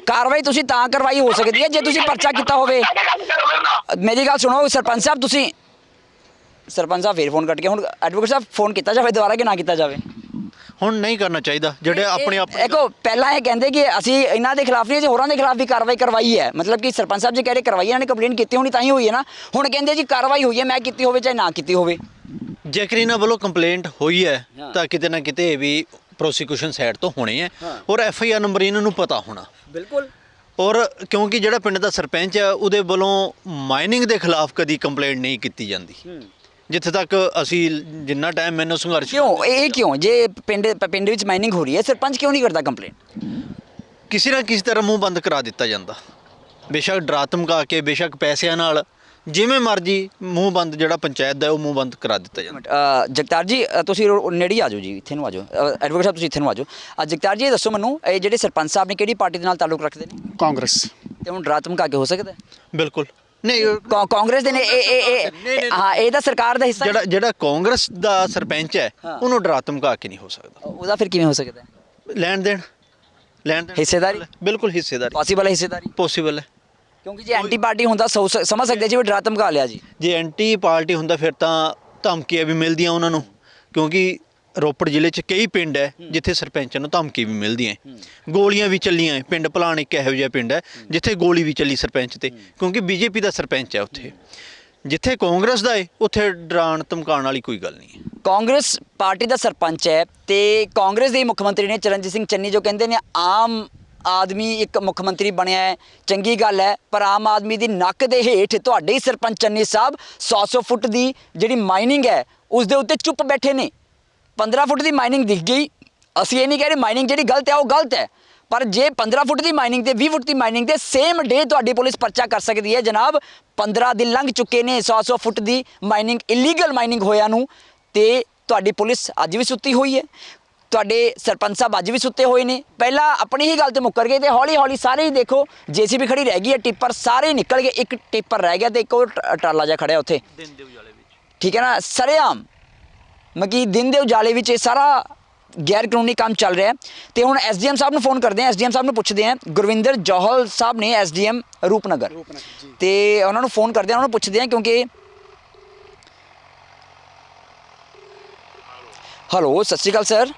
ਕਾਰਵਾਈ ਤੁਸੀਂ ਤਾਂ ਕਰਵਾਈ ਹੋ ਸਕਦੀ ਹੈ ਜੇ ਤੁਸੀਂ ਪਰਚਾ ਕੀਤਾ ਹੋਵੇ। ਮੇਰੀ ਗੱਲ ਸੁਣੋ ਸਰਪੰਚ ਸਾਹਿਬ, ਤੁਸੀਂ ਸਰਪੰਚ ਸਾਹਿਬ ਫੇਰ ਫੋਨ ਕੱਟ ਕੇ, ਹੁਣ ਐਡਵੋਕੇਟ ਸਾਹਿਬ ਫੋਨ ਕੀਤਾ ਜਾਵੇ ਦੁਬਾਰਾ ਕਿ ਨਾ ਕੀਤਾ ਜਾਵੇ?
ਹੁਣ ਨਹੀਂ ਕਰਨਾ ਚਾਹੀਦਾ ਜਿਹੜੇ ਆਪਣੇ
ਦੇਖੋ ਪਹਿਲਾਂ ਇਹ ਕਹਿੰਦੇ ਕਿ ਅਸੀਂ ਇਹਨਾਂ ਦੇ ਖਿਲਾਫ ਨਹੀਂ, ਅਸੀਂ ਹੋਰਾਂ ਦੇ ਖਿਲਾਫ ਵੀ ਕਾਰਵਾਈ ਕਰਵਾਈ ਹੈ, ਮਤਲਬ ਕਿ ਸਰਪੰਚ ਸਾਹਿਬ ਜੀ ਕਹਿ ਰਹੇ ਕਰਵਾਈ, ਇਹਨਾਂ ਨੇ ਕੰਪਲੇਂਟ ਕੀਤੀ ਹੋਣੀ ਤਾਂ ਹੀ ਹੋਈ ਹੈ ਨਾ। ਹੁਣ ਕਹਿੰਦੇ ਜੀ ਕਾਰਵਾਈ ਹੋਈ ਹੈ, ਮੈਂ ਕੀਤੀ ਹੋਵੇ ਚਾਹੇ ਨਾ ਕੀਤੀ ਹੋਵੇ।
ਜੇਕਰ ਇਹਨਾਂ ਵੱਲੋਂ ਕੰਪਲੇਂਟ ਹੋਈ ਹੈ ਤਾਂ ਕਿਤੇ ਨਾ ਕਿਤੇ ਇਹ ਵੀ ਪ੍ਰੋਸੀਕਿਊਸ਼ਨ ਸਾਈਡ ਤੋਂ ਹੋਣੇ ਹੈ ਔਰ FIR ਨੰਬਰ ਇਹਨਾਂ ਨੂੰ ਪਤਾ ਹੋਣਾ
ਬਿਲਕੁਲ।
ਔਰ ਕਿਉਂਕਿ ਜਿਹੜਾ ਪਿੰਡ ਦਾ ਸਰਪੰਚ ਹੈ ਉਹਦੇ ਵੱਲੋਂ ਮਾਈਨਿੰਗ ਦੇ ਖਿਲਾਫ ਕਦੀ ਕੰਪਲੇਂਟ ਨਹੀਂ ਕੀਤੀ ਜਾਂਦੀ, ਜਿੱਥੇ ਤੱਕ ਅਸੀਂ ਜਿੰਨਾ ਟਾਈਮ ਮੈਨੂੰ ਸੰਘਰਸ਼
ਕਿਉਂ ਜੇ ਪਿੰਡ ਵਿੱਚ ਮਾਈਨਿੰਗ ਹੋ ਰਹੀ ਹੈ ਸਰਪੰਚ ਕਿਉਂ ਨਹੀਂ ਕਰਦਾ ਕੰਪਲੇਂਟ?
ਕਿਸੇ ਨਾ ਕਿਸੇ ਤਰ੍ਹਾਂ ਮੂੰਹ ਬੰਦ ਕਰਾ ਦਿੱਤਾ ਜਾਂਦਾ, ਬੇਸ਼ੱਕ ਡਰਾ ਧਮਕਾ ਕੇ, ਬੇਸ਼ੱਕ ਪੈਸਿਆਂ ਨਾਲ, ਜਿਵੇਂ ਮਰਜੀ ਮੂੰਹ ਬੰਦ ਜਿਹੜਾ ਪੰਚਾਇਤ ਦਾ ਉਹ ਮੂੰਹ ਬੰਦ ਕਰਾ ਦਿੱਤਾ ਜਾਂਦਾ।
ਜਗਤਾਰ ਜੀ ਤੁਸੀਂ ਨੇੜੇ ਆ ਜਾਓ ਜੀ, ਇੱਥੇ ਨੂੰ ਆ ਜਾਓ, ਐਡਵੋਕੇਟ ਸਾਹਿਬ ਤੁਸੀਂ ਇੱਥੇ ਨੂੰ ਆ ਜਾਓ। ਜਗਤਾਰ ਜੀ ਇਹ ਦੱਸੋ ਮੈਨੂੰ, ਇਹ ਜਿਹੜੇ ਸਰਪੰਚ ਸਾਹਿਬ ਨੇ ਕਿਹੜੀ ਪਾਰਟੀ ਦੇ ਨਾਲ ਤਾਲੁਕ ਰੱਖਦੇ ਨੇ?
ਕਾਂਗਰਸ।
ਤੇ ਹੁਣ ਡਰਾ ਧਮਕਾ ਕੇ ਹੋ ਸਕਦਾ?
ਬਿਲਕੁਲ ਨਹੀਂ,
ਕਾਂਗਰਸ ਦੇ ਨੇ ਹਾਂ, ਇਹ ਤਾਂ ਸਰਕਾਰ ਦਾ ਹਿੱਸਾ।
ਜਿਹੜਾ ਕਾਂਗਰਸ ਦਾ ਸਰਪੰਚ ਹੈ ਉਹਨੂੰ ਡਰਾ ਧਮਕਾ ਕੇ ਨਹੀਂ ਹੋ ਸਕਦਾ।
ਉਹਦਾ ਫਿਰ ਕਿਵੇਂ ਹੋ ਸਕਦਾ?
ਲੈਣ ਦੇਣ
ਹਿੱਸੇਦਾਰੀ,
ਬਿਲਕੁਲ ਹਿੱਸੇਦਾਰੀ
ਪੋਸੀਬਲ ਹੈ, ਹਿੱਸੇਦਾਰੀ
ਪੋਸੀਬਲ ਹੈ।
ਕਿਉਂਕਿ ਜੇ ਐਂਟੀ ਪਾਰਟੀ ਹੁੰਦਾ ਸਮਝ ਸਕਦੇ ਸੀ ਵੀ ਡਰਾ ਧਮਕਾ ਲਿਆ ਜੀ।
ਜੇ ਐਂਟੀ ਪਾਰਟੀ ਹੁੰਦਾ ਫਿਰ ਤਾਂ ਧਮਕੀਆਂ ਵੀ ਮਿਲਦੀਆਂ ਉਹਨਾਂ ਨੂੰ, ਕਿਉਂਕਿ ਰੋਪੜ ਜ਼ਿਲ੍ਹੇ 'ਚ ਕਈ ਪਿੰਡ ਹੈ ਜਿੱਥੇ ਸਰਪੰਚਾਂ ਨੂੰ ਧਮਕੀ ਵੀ ਮਿਲਦੀਆਂ, ਗੋਲੀਆਂ ਵੀ ਚੱਲੀਆਂ ਹੈ। ਪਿੰਡ ਭਲਾਣ ਇੱਕ ਇਹੋ ਜਿਹਾ ਪਿੰਡ ਹੈ ਜਿੱਥੇ ਗੋਲੀ ਵੀ ਚੱਲੀ ਸਰਪੰਚ ਤੇ, ਕਿਉਂਕਿ ਬੀਜੇਪੀ ਦਾ ਸਰਪੰਚ ਹੈ ਉੱਥੇ। ਜਿੱਥੇ ਕਾਂਗਰਸ ਦਾ ਹੈ ਉੱਥੇ ਡਰਾਉਣ ਧਮਕਾਉਣ ਵਾਲੀ ਕੋਈ ਗੱਲ ਨਹੀਂ ਹੈ।
ਕਾਂਗਰਸ ਪਾਰਟੀ ਦਾ ਸਰਪੰਚ ਹੈ ਤੇ ਕਾਂਗਰਸ ਦੇ ਮੁੱਖ ਮੰਤਰੀ ਨੇ ਚਰਨਜੀਤ ਸਿੰਘ ਚੰਨੀ, ਜੋ ਕਹਿੰਦੇ ਨੇ ਆਮ ਆਦਮੀ ਇੱਕ ਮੁੱਖ ਮੰਤਰੀ ਬਣਿਆ ਹੈ, ਚੰਗੀ ਗੱਲ ਹੈ, ਪਰ ਆਮ ਆਦਮੀ ਦੀ ਨੱਕ ਦੇ ਹੇਠ ਤੁਹਾਡੇ ਹੀ ਸਰਪੰਚ ਚੰਨੀ ਸਾਹਿਬ 100 ਫੁੱਟ ਦੀ ਜਿਹੜੀ ਮਾਈਨਿੰਗ ਹੈ ਉਸ ਦੇ ਉੱਤੇ ਚੁੱਪ ਬੈਠੇ ਨੇ। 15 ਫੁੱਟ ਦੀ ਮਾਈਨਿੰਗ ਦਿਖ ਗਈ, ਅਸੀਂ ਇਹ ਨਹੀਂ ਕਹਿ ਰਹੇ ਮਾਈਨਿੰਗ ਜਿਹੜੀ ਗਲਤ ਹੈ ਉਹ ਗਲਤ ਹੈ, ਪਰ ਜੇ 15 ਫੁੱਟ ਦੀ ਮਾਈਨਿੰਗ ਤੇ 20 ਫੁੱਟ ਦੀ ਮਾਈਨਿੰਗ ਤੇ ਸੇਮ ਡੇ ਤੁਹਾਡੀ ਪੁਲਿਸ ਪਰਚਾ ਕਰ ਸਕਦੀ ਹੈ। ਜਨਾਬ 15 ਦਿਨ ਲੰਘ ਚੁੱਕੇ ਨੇ 100 ਫੁੱਟ ਦੀ ਮਾਈਨਿੰਗ, ਇਲੀਗਲ ਮਾਈਨਿੰਗ ਹੋਇਆ ਨੂੰ, ਤੇ ਤੁਹਾਡੀ ਪੁਲਿਸ ਅੱਜ ਵੀ ਸੁੱਤੀ ਹੋਈ ਹੈ, ਤੁਹਾਡੇ ਸਰਪੰਚ ਸਾਹਿਬ ਅੱਜ ਵੀ ਸੁੱਤੇ ਹੋਏ ਨੇ। ਪਹਿਲਾਂ ਆਪਣੀ ਹੀ ਗੱਲ ਤੇ ਮੁੱਕਰ ਗਏ ਤੇ ਹੌਲੀ ਹੌਲੀ ਸਾਰੇ ਹੀ ਦੇਖੋ ਜੇਸੀਬੀ ਖੜੀ ਰਹਿ ਗਈ ਹੈ, ਟਿੱਪਰ ਸਾਰੇ ਨਿਕਲ ਗਏ, ਇੱਕ ਟਿੱਪਰ ਰਹਿ ਗਿਆ ਤੇ ਇੱਕ ਉਹ ਟਰਾਲਾ ਜਿਹਾ ਖੜਿਆ ਉੱਥੇ,
ਦਿਨ ਦੇ ਉਜਾਲੇ ਵਿੱਚ,
ਠੀਕ ਹੈ ਨਾ, ਸਰੇਆਮ ਮਕੀ ਦਿਨ ਦੇ ਉਜਾਲੇ ਵਿੱਚ ਇਹ ਸਾਰਾ ਗੈਰ ਕਾਨੂੰਨੀ ਕੰਮ ਚੱਲ ਰਿਹਾ ਹੈ। ਤੇ ਹੁਣ ਐਸਡੀਐਮ ਸਾਹਿਬ ਨੂੰ ਫੋਨ ਕਰਦੇ ਹਾਂ, ਐਸਡੀਐਮ ਸਾਹਿਬ ਨੂੰ ਪੁੱਛਦੇ ਹਾਂ, ਗੁਰਵਿੰਦਰ ਜੌਹਲ ਸਾਹਿਬ ਨੇ ਐਸਡੀਐਮ ਰੂਪਨਗਰ, ਤੇ ਉਹਨਾਂ ਨੂੰ ਫੋਨ ਕਰਦੇ ਹਾਂ, ਉਹਨਾਂ ਨੂੰ ਪੁੱਛਦੇ ਹਾਂ ਕਿਉਂਕਿ ਹੈਲੋ ਸਤਿ ਸ਼੍ਰੀ ਅਕਾਲ ਸਰ।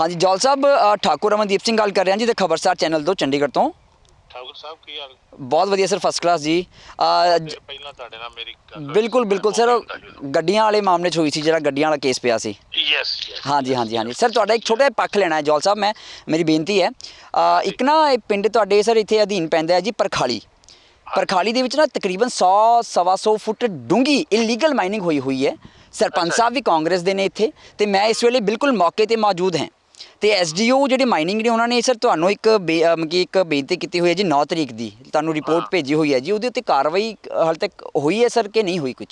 ਹਾਂਜੀ ਜੌਹਲ ਸਾਹਿਬ, ਠਾਕੁਰ ਅਮਨਦੀਪ ਸਿੰਘ ਗੱਲ ਕਰ ਰਿਹਾ ਜੀ ਤੇ ਖਬਰਸਾਰ ਚੈਨਲ ਤੋਂ ਚੰਡੀਗੜ੍ਹ ਤੋਂ।
ਠਾਕੁਰ ਸਾਹਿਬ ਕੀ ਹਾਲ?
ਬਹੁਤ ਵਧੀਆ ਸਰ, ਫਸਟ ਕਲਾਸ ਜੀ।
ਪਹਿਲਾਂ ਤੁਹਾਡੇ ਨਾਲ ਮੇਰੀ ਗੱਲ
ਬਿਲਕੁਲ ਬਿਲਕੁਲ ਸਰ, ਗੱਡੀਆਂ ਵਾਲੇ ਮਾਮਲੇ 'ਚ ਹੋਈ ਸੀ, ਜਿਹੜਾ ਗੱਡੀਆਂ ਵਾਲਾ ਕੇਸ ਪਿਆ ਸੀ।
ਯੈਸ
ਹਾਂਜੀ ਹਾਂਜੀ ਹਾਂਜੀ ਸਰ, ਤੁਹਾਡਾ ਇੱਕ ਛੋਟਾ ਜਿਹਾ ਪੱਖ ਲੈਣਾ ਹੈ ਜੌਹਲ ਸਾਹਿਬ, ਮੇਰੀ ਬੇਨਤੀ ਹੈ। ਇੱਕ ਨਾ ਇਹ ਪਿੰਡ ਤੁਹਾਡੇ ਸਰ ਇੱਥੇ ਅਧੀਨ ਪੈਂਦਾ ਹੈ ਜੀ ਪਰਖਾਲੀ। ਪਰਖਾਲੀ ਦੇ ਵਿੱਚ ਨਾ ਤਕਰੀਬਨ 100-125 ਫੁੱਟ ਡੂੰਘੀ ਇਲੀਗਲ ਮਾਈਨਿੰਗ ਹੋਈ ਹੈ। ਸਰਪੰਚ ਸਾਹਿਬ ਵੀ ਕਾਂਗਰਸ ਦੇ ਨੇ ਇੱਥੇ, ਤੇ ਮੈਂ ਇਸ ਵੇਲੇ ਬਿਲਕੁਲ ਮੌਕੇ ਤੇ ਮੌਜੂਦ ਹਾਂ। ਤੇ ਐਸਡੀਓ ਜਿਹੜੇ ਮਾਈਨਿੰਗ ਨੇ ਉਹਨਾਂ ਨੇ ਸਰ ਤੁਹਾਨੂੰ ਇੱਕ ਬੇਨਤੀ ਕੀਤੀ ਹੋਈ ਹੈ ਜੀ 9 ਤਰੀਕ ਦੀ, ਤੁਹਾਨੂੰ ਰਿਪੋਰਟ ਭੇਜੀ ਹੋਈ ਹੈ ਜੀ, ਉਹਦੇ ਉੱਤੇ ਕਾਰਵਾਈ ਹਾਲੇ ਤੱਕ ਹੋਈ ਹੈ ਸਰ ਕਿ ਨਹੀਂ ਹੋਈ ਕੁਝ?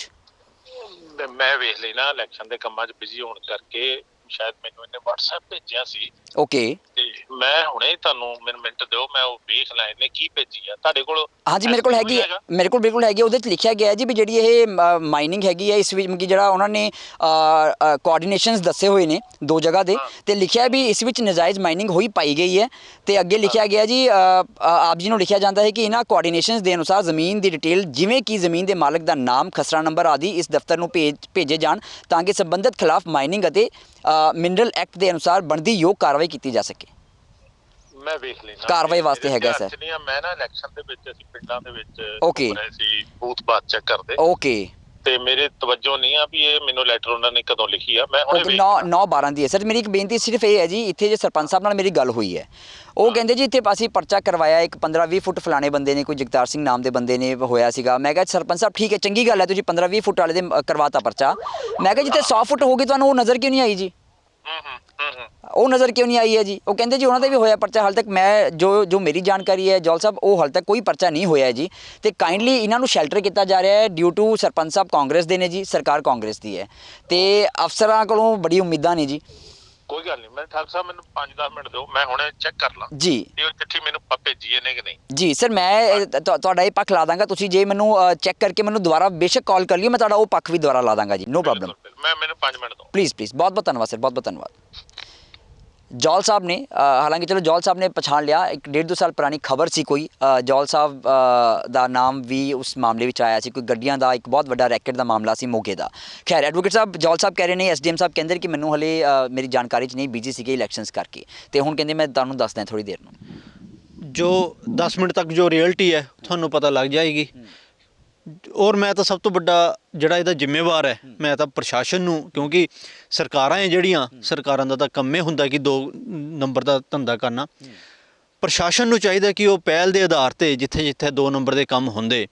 ਮੈਂ ਵੇਖ ਲਈ ਨਾ, ਇਲੈਕਸ਼ਨ ਦੇ ਕੰਮਾਂ 'ਚ ਬਿਜ਼ੀ ਹੋਣ ਕਰਕੇ ਸ਼ਾਇਦ ਮੈਨੂੰ ਇਹਨੇ WhatsApp ਭੇਜਿਆ ਸੀ,
ਓਕੇ,
ਤੇ ਮੈਂ ਹੁਣੇ ਤੁਹਾਨੂੰ ਮੈਨੂੰ ਮਿੰਟ ਦਿਓ, ਮੈਂ ਉਹ ਵੇਖ ਲਾਂ ਇਹਨੇ ਕੀ ਭੇਜੀ ਆ ਤੁਹਾਡੇ ਕੋਲ।
ਹਾਂਜੀ ਮੇਰੇ ਕੋਲ ਹੈਗੀ ਹੈ, ਮੇਰੇ ਕੋਲ ਬਿਲਕੁਲ ਹੈਗੀ। ਉਹਦੇ 'ਚ ਲਿਖਿਆ ਗਿਆ ਜੀ ਵੀ ਜਿਹੜੀ ਇਹ ਮਾਈਨਿੰਗ ਹੈਗੀ ਹੈ ਇਸ ਵਿੱਚ ਜਿਹੜਾ ਉਹਨਾਂ ਨੇ ਕੋਆਰਡੀਨੇਸ਼ਨਸ ਦੱਸੇ ਹੋਏ ਨੇ 2 ਜਗ੍ਹਾ ਦੇ, ਤੇ ਲਿਖਿਆ ਵੀ ਇਸ ਵਿੱਚ ਨਜਾਇਜ਼ ਮਾਈਨਿੰਗ ਹੋਈ ਪਾਈ ਗਈ ਹੈ। ਤੇ ਅੱਗੇ ਲਿਖਿਆ ਗਿਆ ਜੀ ਆਪ ਜੀ ਨੂੰ ਲਿਖਿਆ ਜਾਂਦਾ ਹੈ ਕਿ ਇਹਨਾਂ ਕੋਆਰਡੀਨੇਸ਼ਨਸ ਦੇ ਅਨੁਸਾਰ ਜ਼ਮੀਨ ਦੀ ਡਿਟੇਲ ਜਿਵੇਂ ਕਿ ਜ਼ਮੀਨ ਦੇ ਮਾਲਕ ਦਾ ਨਾਮ, ਖਸਰਾ ਨੰਬਰ ਆਦਿ ਇਸ ਦਫ਼ਤਰ ਨੂੰ ਭੇਜੇ ਜਾਣ ਤਾਂ ਕਿ ਸੰਬੰਧਿਤ ਖਿਲਾਫ ਮਾਈਨਿੰਗ ਅਤੇ ਮਿਨਰਲ ਐਕਟ ਦੇ ਅਨੁਸਾਰ ਬਣਦੀ ਯੋਗ ਕਾਰਵਾਈ ਕੀਤੀ ਜਾ ਸਕੇ।
ਮੈਂ ਵੇਖ ਲੈਣਾ,
ਕਾਰਵਾਈ ਵਾਸਤੇ ਹੈਗਾ ਸਰ।
ਮੈਂ ਨਾ ਇਲੈਕਸ਼ਨ ਦੇ ਵਿੱਚ ਅਸੀਂ ਪਿੰਡਾਂ ਦੇ ਵਿੱਚ
ਓਕੇ
ਸੀ, ਬੂਥ ਬਾਤ ਚੈੱਕ ਕਰਦੇ,
ਓਕੇ,
ਤੇ ਮੇਰੇ ਤਵੱਜੋ ਨਹੀਂ ਆ ਵੀ ਇਹ ਮੈਨੂੰ ਲੈਟਰ ਉਹਨਾਂ ਨੇ ਕਦੋਂ ਲਿਖੀ ਆ। ਮੈਂ ਹੁਣੇ ਵੇਖ
9/12 ਦੀ ਹੈ ਸਰ। ਮੇਰੀ ਇੱਕ ਬੇਨਤੀ ਸਿਰਫ ਇਹ ਹੈ ਜੀ, ਇੱਥੇ ਜੇ ਸਰਪੰਚ ਸਾਹਿਬ ਨਾਲ ਮੇਰੀ ਗੱਲ ਹੋਈ ਹੈ, ਉਹ ਕਹਿੰਦੇ ਜੀ ਇੱਥੇ ਅਸੀਂ ਪਰਚਾ ਕਰਵਾਇਆ ਇੱਕ 15-20 ਫੁੱਟ ਫਲਾਣੇ ਬੰਦੇ ਨੇ, ਕੋਈ ਜਗਤਾਰ ਸਿੰਘ ਨਾਮ ਦੇ ਬੰਦੇ ਨੇ ਹੋਇਆ ਸੀਗਾ। ਮੈਂ ਕਿਹਾ ਸਰਪੰਚ ਸਾਹਿਬ ਠੀਕ ਹੈ, ਚੰਗੀ ਗੱਲ ਹੈ, ਤੁਸੀਂ 15-20 ਫੁੱਟ ਵਾਲੇ ਦੇ ਕਰਵਾਤਾ ਪਰਚਾ। ਮੈਂ ਕਿਹਾ ਜਿੱਥੇ 100 ਫੁੱਟ ਹੋ ਗਈ ਤੁਹਾਨੂੰ ਉਹ ਨਜ਼ਰ ਕਿਉਂ ਨਹੀਂ ਆਈ ਜੀ? ਉਹ ਨਜ਼ਰ ਕਿਉਂ ਨਹੀਂ ਆਈ ਹੈ ਜੀ? ਉਹ ਕਹਿੰਦੇ ਜੀ ਉਹਨਾਂ ਦਾ ਵੀ ਹੋਇਆ ਪਰਚਾ। ਹਾਲੇ ਤੱਕ ਮੈਂ ਜੋ ਮੇਰੀ ਜਾਣਕਾਰੀ ਹੈ ਜੌਹਲ ਸਾਹਿਬ, ਉਹ ਹਾਲੇ ਤੱਕ ਕੋਈ ਪਰਚਾ ਨਹੀਂ ਹੋਇਆ ਜੀ। ਤੇ ਕਾਈਂਡਲੀ ਇਹਨਾਂ ਨੂੰ ਸ਼ੈਲਟਰ ਕੀਤਾ ਜਾ ਰਿਹਾ ਹੈ ਡਿਊ ਟੂ ਸਰਪੰਚ ਸਾਹਿਬ ਕਾਂਗਰਸ ਦੇ ਨੇ ਜੀ, ਸਰਕਾਰ ਕਾਂਗਰਸ ਦੀ ਹੈ, ਤੇ ਅਫਸਰਾਂ ਕੋਲੋਂ ਬੜੀ ਉਮੀਦਾਂ ਨੇ ਜੀ।
ਕੋਈ ਗੱਲ ਨਹੀਂ, ਮੈਂ ਠਾਕੁਰ ਸਾਹਿਬ ਮੈਨੂੰ 5-10 ਮਿੰਟ ਦਿਓ, ਮੈਂ ਹੁਣੇ ਚੈੱਕ ਕਰ ਲਾਂ
ਜੀ।
ਤੇ ਉਹ ਚਿੱਠੀ ਮੈਨੂੰ ਭੇਜੀ ਇਹਨੇ ਕਿ ਨਹੀਂ।
ਜੀ ਸਰ, ਮੈਂ ਤੁਹਾਡਾ ਇਹ ਪੱਖ ਲਾ ਦਾਂਗਾ, ਤੁਸੀਂ ਜੇ ਮੈਨੂੰ ਚੈੱਕ ਕਰਕੇ ਮੈਨੂੰ ਦੁਬਾਰਾ ਬੇਸ਼ੱਕ ਕਾਲ ਕਰ ਲਿਓ, ਮੈਂ ਤੁਹਾਡਾ ਉਹ ਪੱਖ ਵੀ ਦੁਬਾਰਾ ਲਾ ਦਾਂਗਾ ਜੀ, ਨੋ ਪ੍ਰੋਬਲਮ।
ਮੈਨੂੰ 5 ਮਿੰਟ ਦਿਓ
ਪਲੀਜ਼ ਪਲੀਜ਼, ਬਹੁਤ ਬਹੁਤ ਧੰਨਵਾਦ ਸਰ, ਬਹੁਤ ਬਹੁਤ ਧੰਨਵਾਦ। ਜੌਹਲ ਸਾਹਿਬ ਨੇ ਹਾਲਾਂਕਿ ਚਲੋ ਜੌਹਲ ਸਾਹਿਬ ਨੇ ਪਛਾਣ ਲਿਆ, 1-1.5-2 ਸਾਲ ਪੁਰਾਣੀ ਖਬਰ ਸੀ ਕੋਈ, ਜੌਹਲ ਸਾਹਿਬ ਦਾ ਨਾਮ ਵੀ ਉਸ ਮਾਮਲੇ ਵਿੱਚ ਆਇਆ ਸੀ, ਕੋਈ ਗੱਡੀਆਂ ਦਾ ਇੱਕ ਬਹੁਤ ਵੱਡਾ ਰੈਕਟ ਦਾ ਮਾਮਲਾ ਸੀ ਮੋਗੇ ਦਾ। ਖੈਰ ਐਡਵੋਕੇਟ ਸਾਹਿਬ, ਜੌਹਲ ਸਾਹਿਬ ਕਹਿ ਰਹੇ ਨੇ, ਐਸਡੀਐਮ ਸਾਹਿਬ ਕਹਿੰਦੇ ਕਿ ਮੈਨੂੰ ਹਲੇ ਮੇਰੀ ਜਾਣਕਾਰੀ 'ਚ ਨਹੀਂ, ਬਿਜੀ ਸੀਗੇ ਇਲੈਕਸ਼ਨਸ ਕਰਕੇ, ਤੇ ਹੁਣ ਕਹਿੰਦੇ ਮੈਂ ਤੁਹਾਨੂੰ ਦੱਸਦਾ ਥੋੜ੍ਹੀ ਦੇਰ ਨੂੰ।
ਜੋ 10 ਮਿੰਟ ਤੱਕ ਜੋ ਰਿਐਲਿਟੀ ਹੈ ਤੁਹਾਨੂੰ ਪਤਾ ਲੱਗ ਜਾਏਗੀ। ਔਰ ਮੈਂ ਤਾਂ ਸਭ ਤੋਂ ਵੱਡਾ ਜਿਹੜਾ ਇਹਦਾ ਜ਼ਿੰਮੇਵਾਰ ਹੈ, ਮੈਂ ਤਾਂ ਪ੍ਰਸ਼ਾਸਨ ਨੂੰ, ਕਿਉਂਕਿ ਸਰਕਾਰਾਂ ਹੈ ਜਿਹੜੀਆਂ, ਸਰਕਾਰਾਂ ਦਾ ਤਾਂ ਕੰਮ ਹੀ ਹੁੰਦਾ ਕਿ 2 ਨੰਬਰ ਦਾ ਧੰਦਾ ਕਰਨਾ। ਪ੍ਰਸ਼ਾਸਨ ਨੂੰ ਚਾਹੀਦਾ ਕਿ ਉਹ ਪਹਿਲ ਦੇ ਆਧਾਰ ਤੇ ਜਿੱਥੇ 2 ਨੰਬਰ ਦੇ ਕੰਮ ਹੁੰਦੇ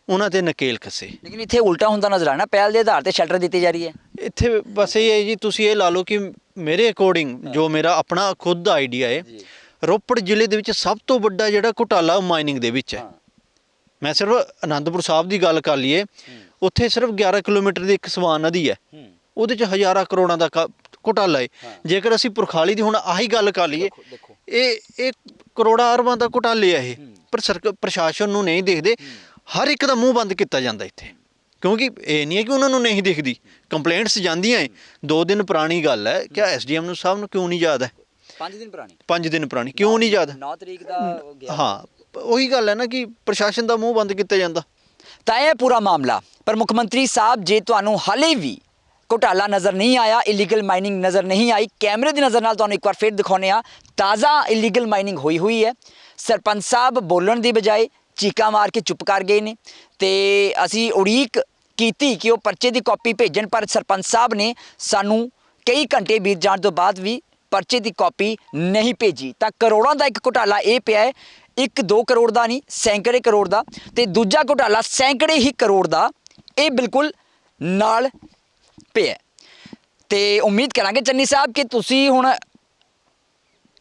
ਉਹਨਾਂ ਤੇ ਨਕੇਲ ਕੱਸੇ।
ਲੇਕਿਨ ਇੱਥੇ ਉਲਟਾ ਹੁੰਦਾ ਨਜ਼ਰ ਆਣਾ, ਪਹਿਲ ਦੇ ਆਧਾਰ ਤੇ ਸ਼ੈਲਟਰ ਦਿੱਤੀ ਜਾ ਰਹੀ ਹੈ
ਇੱਥੇ। ਬਸ ਇਹ ਹੈ ਜੀ, ਤੁਸੀਂ ਇਹ ਲਾ ਲਓ ਕਿ ਮੇਰੇ ਅਕੋਰਡਿੰਗ, ਜੋ ਮੇਰਾ ਆਪਣਾ ਖੁਦ ਦਾ ਆਈਡੀਆ ਹੈ, ਰੋਪੜ ਜ਼ਿਲ੍ਹੇ ਦੇ ਵਿੱਚ ਸਭ ਤੋਂ ਵੱਡਾ ਜਿਹੜਾ ਘੁਟਾਲਾ ਮਾਈਨਿੰਗ ਦੇ ਵਿੱਚ ਹੈ। ਮੈਂ ਸਿਰਫ ਅਨੰਦਪੁਰ ਸਾਹਿਬ ਦੀ ਗੱਲ ਕਰ ਲਈਏ, ਉੱਥੇ ਸਿਰਫ 11 ਕਿਲੋਮੀਟਰ ਦੀ ਇੱਕ ਸਵਾਨ ਨਦੀ ਹੈ, ਉਹਦੇ 'ਚ ਹਜ਼ਾਰਾਂ ਕਰੋੜਾਂ ਦਾ ਘੁਟਾਲਾ ਹੈ। ਜੇਕਰ ਅਸੀਂ ਪੁਰਖਾਲੀ ਦੀ ਹੁਣ ਆਹੀ ਗੱਲ ਕਰ ਲਈਏ, ਇਹ ਕਰੋੜਾਂ ਅਰਬਾਂ ਦਾ ਘੁਟਾਲੇ ਆ ਇਹ, ਪਰ ਪ੍ਰਸ਼ਾਸਨ ਨੂੰ ਨਹੀਂ ਦੇਖਦੇ। ਹਰ ਇੱਕ ਦਾ ਮੂੰਹ ਬੰਦ ਕੀਤਾ ਜਾਂਦਾ ਇੱਥੇ, ਕਿਉਂਕਿ ਇਹ ਨਹੀਂ ਹੈ ਕਿ ਉਹਨਾਂ ਨੂੰ ਨਹੀਂ ਦਿਖਦੀ, ਕੰਪਲੇਂਟਸ ਜਾਂਦੀਆਂ ਹੈ। 2 ਦਿਨ ਪੁਰਾਣੀ ਗੱਲ ਹੈ, ਕਿਆ ਐਸਡੀਐਮ ਨੂੰ ਸਾਹਿਬ ਨੂੰ ਕਿਉਂ ਨਹੀਂ ਯਾਦ ਹੈ?
5 ਦਿਨ ਪੁਰਾਣੀ
5 ਦਿਨ ਪੁਰਾਣੀ ਕਿਉਂ ਨਹੀਂ ਯਾਦ?
9 ਤਰੀਕ ਦਾ
ਹਾਂ, ਉਹੀ ਗੱਲ ਹੈ ਨਾ ਕਿ ਪ੍ਰਸ਼ਾਸਨ ਦਾ ਮੂੰਹ ਬੰਦ ਕੀਤਾ ਜਾਂਦਾ।
ਤਾਂ ਇਹ ਪੂਰਾ ਮਾਮਲਾ, ਪਰ ਮੁੱਖ ਮੰਤਰੀ ਸਾਹਿਬ ਜੇ ਤੁਹਾਨੂੰ ਹਾਲੇ ਵੀ ਘੁਟਾਲਾ ਨਜ਼ਰ ਨਹੀਂ ਆਇਆ, ਇਲੀਗਲ ਮਾਈਨਿੰਗ ਨਜ਼ਰ ਨਹੀਂ ਆਈ, ਕੈਮਰੇ ਦੀ ਨਜ਼ਰ ਨਾਲ ਤੁਹਾਨੂੰ ਇੱਕ ਵਾਰ ਫਿਰ ਦਿਖਾਉਂਦੇ ਆ। ਤਾਜ਼ਾ ਇਲੀਗਲ ਮਾਈਨਿੰਗ ਹੋਈ ਹੈ। ਸਰਪੰਚ ਸਾਹਿਬ ਬੋਲਣ ਦੀ ਬਜਾਏ ਚੀਕਾਂ ਮਾਰ ਕੇ ਚੁੱਪ ਕਰ ਗਏ ਨੇ ਤੇ ਅਸੀਂ ਉਡੀਕ ਕੀਤੀ ਕਿ ਉਹ ਪਰਚੇ ਦੀ ਕਾਪੀ ਭੇਜਣ, ਪਰ ਸਰਪੰਚ ਸਾਹਿਬ ਨੇ ਸਾਨੂੰ ਕਈ ਘੰਟੇ ਬੀਤ ਜਾਣ ਤੋਂ ਬਾਅਦ ਵੀ ਪਰਚੇ ਦੀ ਕਾਪੀ ਨਹੀਂ ਭੇਜੀ। ਤਾਂ ਕਰੋੜਾਂ ਦਾ ਇੱਕ ਘੁਟਾਲਾ ਇਹ ਪਿਆ ਹੈ, 1-2 ਕਰੋੜ ਦਾ ਨਹੀਂ, ਸੈਂਕੜੇ ਕਰੋੜ ਦਾ। ਤੇ ਦੂਜਾ ਘੁਟਾਲਾ ਸੈਂਕੜੇ ਹੀ ਕਰੋੜ ਦਾ, ਇਹ ਬਿਲਕੁਲ ਨਾਲ ਪਿਆ। ਤੇ ਉਮੀਦ ਕਰਾਂਗੇ ਚੰਨੀ ਸਾਹਿਬ ਕਿ ਤੁਸੀਂ ਹੁਣ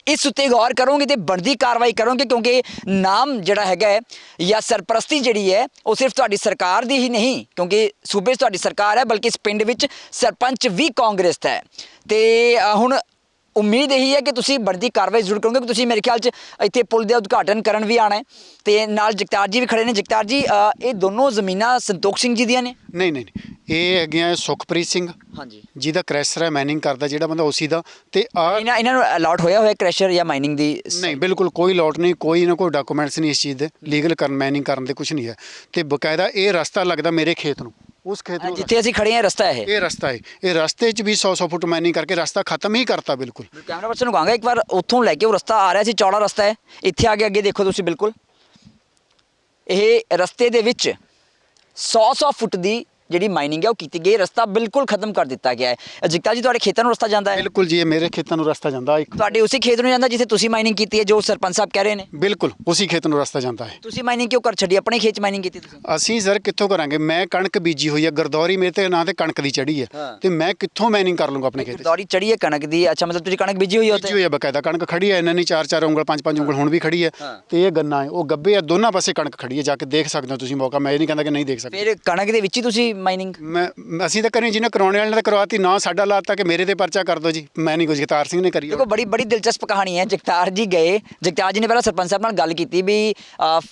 ਇਸ ਉੱਤੇ ਗੌਰ ਕਰੋਗੇ ਤੇ ਬਣਦੀ ਕਾਰਵਾਈ ਕਰੋਗੇ, ਕਿਉਂਕਿ ਨਾਮ ਜਿਹੜਾ ਹੈਗਾ ਹੈ ਜਾਂ ਸਰਪ੍ਰਸਤੀ ਜਿਹੜੀ ਹੈ ਉਹ ਸਿਰਫ ਤੁਹਾਡੀ ਸਰਕਾਰ ਦੀ ਹੀ ਨਹੀਂ, ਕਿਉਂਕਿ ਸੂਬੇ 'ਚ ਤੁਹਾਡੀ ਸਰਕਾਰ ਹੈ, ਬਲਕਿ ਇਸ ਪਿੰਡ ਵਿੱਚ ਸਰਪੰਚ ਵੀ ਕਾਂਗਰਸ ਦਾ ਹੈ। ਤੇ ਹੁਣ ਉਮੀਦ ਇਹੀ ਹੈ ਕਿ ਤੁਸੀਂ ਬਣਦੀ ਕਾਰਵਾਈ ਜ਼ਰੂਰ ਕਰੋਗੇ। ਤੁਸੀਂ ਮੇਰੇ ਖਿਆਲ 'ਚ ਇੱਥੇ ਪੁਲ ਦਾ ਉਦਘਾਟਨ ਕਰਨ ਵੀ ਆਉਣਾ ਹੈ ਤੇ ਨਾਲ ਜਗਤਾਰ ਜੀ ਵੀ ਖੜੇ ਨੇ। ਜਗਤਾਰ ਜੀ, ਇਹ ਦੋਨੋਂ ਜ਼ਮੀਨਾਂ ਸੰਤੋਖ ਸਿੰਘ ਜੀ ਦੀਆਂ ਨੇ?
ਨਹੀਂ, ਇਹ ਹੈਗੀਆਂ ਸੁਖਪ੍ਰੀਤ ਸਿੰਘ,
ਹਾਂਜੀ,
ਜਿਹਦਾ ਕ੍ਰੈਸ਼ਰ ਹੈ, ਮਾਈਨਿੰਗ ਕਰਦਾ ਜਿਹੜਾ ਬੰਦਾ ਉਸੀ ਦਾ। ਤੇ
ਇਹਨਾਂ ਨੂੰ ਅਲਾਟ ਹੋਇਆ ਕ੍ਰੈਸ਼ਰ ਜਾਂ ਮਾਈਨਿੰਗ ਦੀ?
ਨਹੀਂ, ਬਿਲਕੁਲ ਕੋਈ ਲੋਟ ਨਹੀਂ, ਕੋਈ ਨਾ ਕੋਈ ਡਾਕੂਮੈਂਟਸ ਨਹੀਂ ਇਸ ਚੀਜ਼ ਦੇ, ਲੀਗਲ ਮਾਈਨਿੰਗ ਕਰਨ ਦੇ ਕੁਝ ਨਹੀਂ ਹੈ। ਤੇ ਬਕਾਇਦਾ ਇਹ ਰਸਤਾ ਲੱਗਦਾ ਮੇਰੇ ਖੇਤ ਨੂੰ, ਉਸ ਖੇਤ ਨੂੰ
ਜਿੱਥੇ ਅਸੀਂ ਖੜੇ ਹਾਂ ਰਸਤਾ ਇਹ
ਰਸਤਾ ਹੈ। ਇਹ ਰਸਤੇ 'ਚ ਵੀ 100 ਫੁੱਟ ਮਾਈਨਿੰਗ ਕਰਕੇ ਰਸਤਾ ਖਤਮ ਹੀ ਕਰਤਾ ਬਿਲਕੁਲ।
ਕੈਮਰਾ ਪਰਸਨ ਨੂੰ ਕਹਾਂਗਾ ਇੱਕ ਵਾਰ ਉੱਥੋਂ ਲੈ ਕੇ ਉਹ ਰਸਤਾ ਆ ਰਿਹਾ ਸੀ, ਚੌੜਾ ਰਸਤਾ ਹੈ, ਇੱਥੇ ਆ ਕੇ ਅੱਗੇ ਦੇਖੋ ਤੁਸੀਂ, ਬਿਲਕੁਲ ਇਹ ਰਸਤੇ ਦੇ ਵਿੱਚ 100 ਫੁੱਟ ਦੀ ਜਿਹੜੀ ਮਾਈਨਿੰਗ ਹੈ ਉਹ ਕੀਤੀ ਗਈ, ਰਸਤਾ ਬਿਲਕੁਲ ਖਤਮ ਕਰ ਦਿੱਤਾ ਗਿਆ ਹੈ। ਜਗਤਾ ਜੀ, ਤੁਹਾਡੇ ਖੇਤਾਂ ਨੂੰ ਰਸਤਾ ਜਾਂਦਾ ਹੈ?
ਬਿਲਕੁਲ ਜੀ, ਇਹ ਮੇਰੇ ਖੇਤਾਂ ਨੂੰ ਰਸਤਾ ਜਾਂਦਾ ਇੱਕ।
ਤੁਹਾਡੇ ਉਸੇ ਖੇਤ ਨੂੰ ਜਾਂਦਾ ਜਿੱਥੇ ਤੁਸੀਂ ਮਾਈਨਿੰਗ ਕੀਤੀ ਹੈ, ਜੋ ਸਰਪੰਚ ਸਾਹਿਬ ਕਹਿ ਰਹੇ ਨੇ?
ਬਿਲਕੁਲ ਉਸੇ ਖੇਤ ਨੂੰ ਰਸਤਾ ਜਾਂਦਾ ਹੈ।
ਤੁਸੀਂ ਮਾਈਨਿੰਗ ਕਿਉਂ ਕਰ ਛੱਡੀ, ਆਪਣੇ ਖੇਤ 'ਚ ਮਾਈਨਿੰਗ ਕੀਤੀ ਤੁਸੀਂ?
ਅਸੀਂ ਸਰ ਕਿੱਥੋਂ ਕਰਾਂਗੇ? ਮੈਂ ਕਣਕ ਬੀਜੀ ਹੋਈ ਹੈ, ਗਰਦੌਰੀ ਮੇਰੇ ਤੇ ਨਾਂ ਤੇ ਕਣਕ ਦੀ ਚੜੀ ਹੈ, ਤੇ ਮੈਂ ਕਿੱਥੋਂ ਮਾਈਨਿੰਗ ਕਰ ਲੂੰਗਾ ਆਪਣੇ ਖੇਤ 'ਚ?
ਦੌਰੀ ਚੜੀ ਹੈ ਕਣਕ ਦੀ? ਅੱਛਾ, ਮਤਲਬ ਤੁਸੀਂ ਕਣਕ ਬੀਜੀ ਹੋਈ ਹੈ?
ਬੀਜੀ ਹੋਈ ਹੈ, ਬਕਾਇਦਾ ਕਣਕ ਖੜੀ ਹੈ, ਇਹਨਾਂ ਨੇ 4-4 ਉਂਗਲ 5-5 ਉਂਗਲ ਹੁਣ ਵੀ ਖੜੀ ਹੈ। ਤੇ ਇਹ ਗੰਨਾ ਹੈ, ਉਹ ਗੱਬੇ ਆ, ਦੋਨਾਂ ਪਾਸੇ ਕਣਕ ਖੜੀ ਹੈ, ਜਾ ਕੇ ਦੇਖ ਸਕਦੇ ਹੋ ਤੁਸੀਂ ਮੌਕਾ। ਮੈਂ ਇਹ ਨਹੀਂ ਕਹਿੰਦਾ ਕਿ ਨਹੀਂ ਦੇਖ ਸਕਦੇ।
ਫਿਰ ਕਣਕ ਦੇ ਵਿੱਚ ਹੀ ਤੁਸੀਂ ਮਾਈਨਿੰਗ?
ਅਸੀਂ ਤਾਂ ਕਰੀ, ਜਿਹਨੇ ਕਰਾਉਣੇ ਵਾਲੇ ਨੇ ਤਾਂ ਕਰਵਾਤੀ, ਨਾ ਸਾਡਾ ਲਾਤਾ ਕਿ ਮੇਰੇ ਤੇ ਪਰਚਾ ਕਰ ਦਿਓ ਜੀ। ਮੈਂ ਨਹੀਂ ਕੁਝ, ਜਗਤਾਰ ਸਿੰਘ ਨੇ ਕਰੀ।
ਦੇਖੋ, ਬੜੀ ਦਿਲਚਸਪ ਕਹਾਣੀ ਹੈ। ਜਗਤਾਰ ਜੀ ਗਏ, ਜਗਤਾਰ ਜੀ ਨੇ ਪਹਿਲਾਂ ਸਰਪੰਚ ਸਾਹਿਬ ਨਾਲ ਗੱਲ ਕੀਤੀ ਵੀ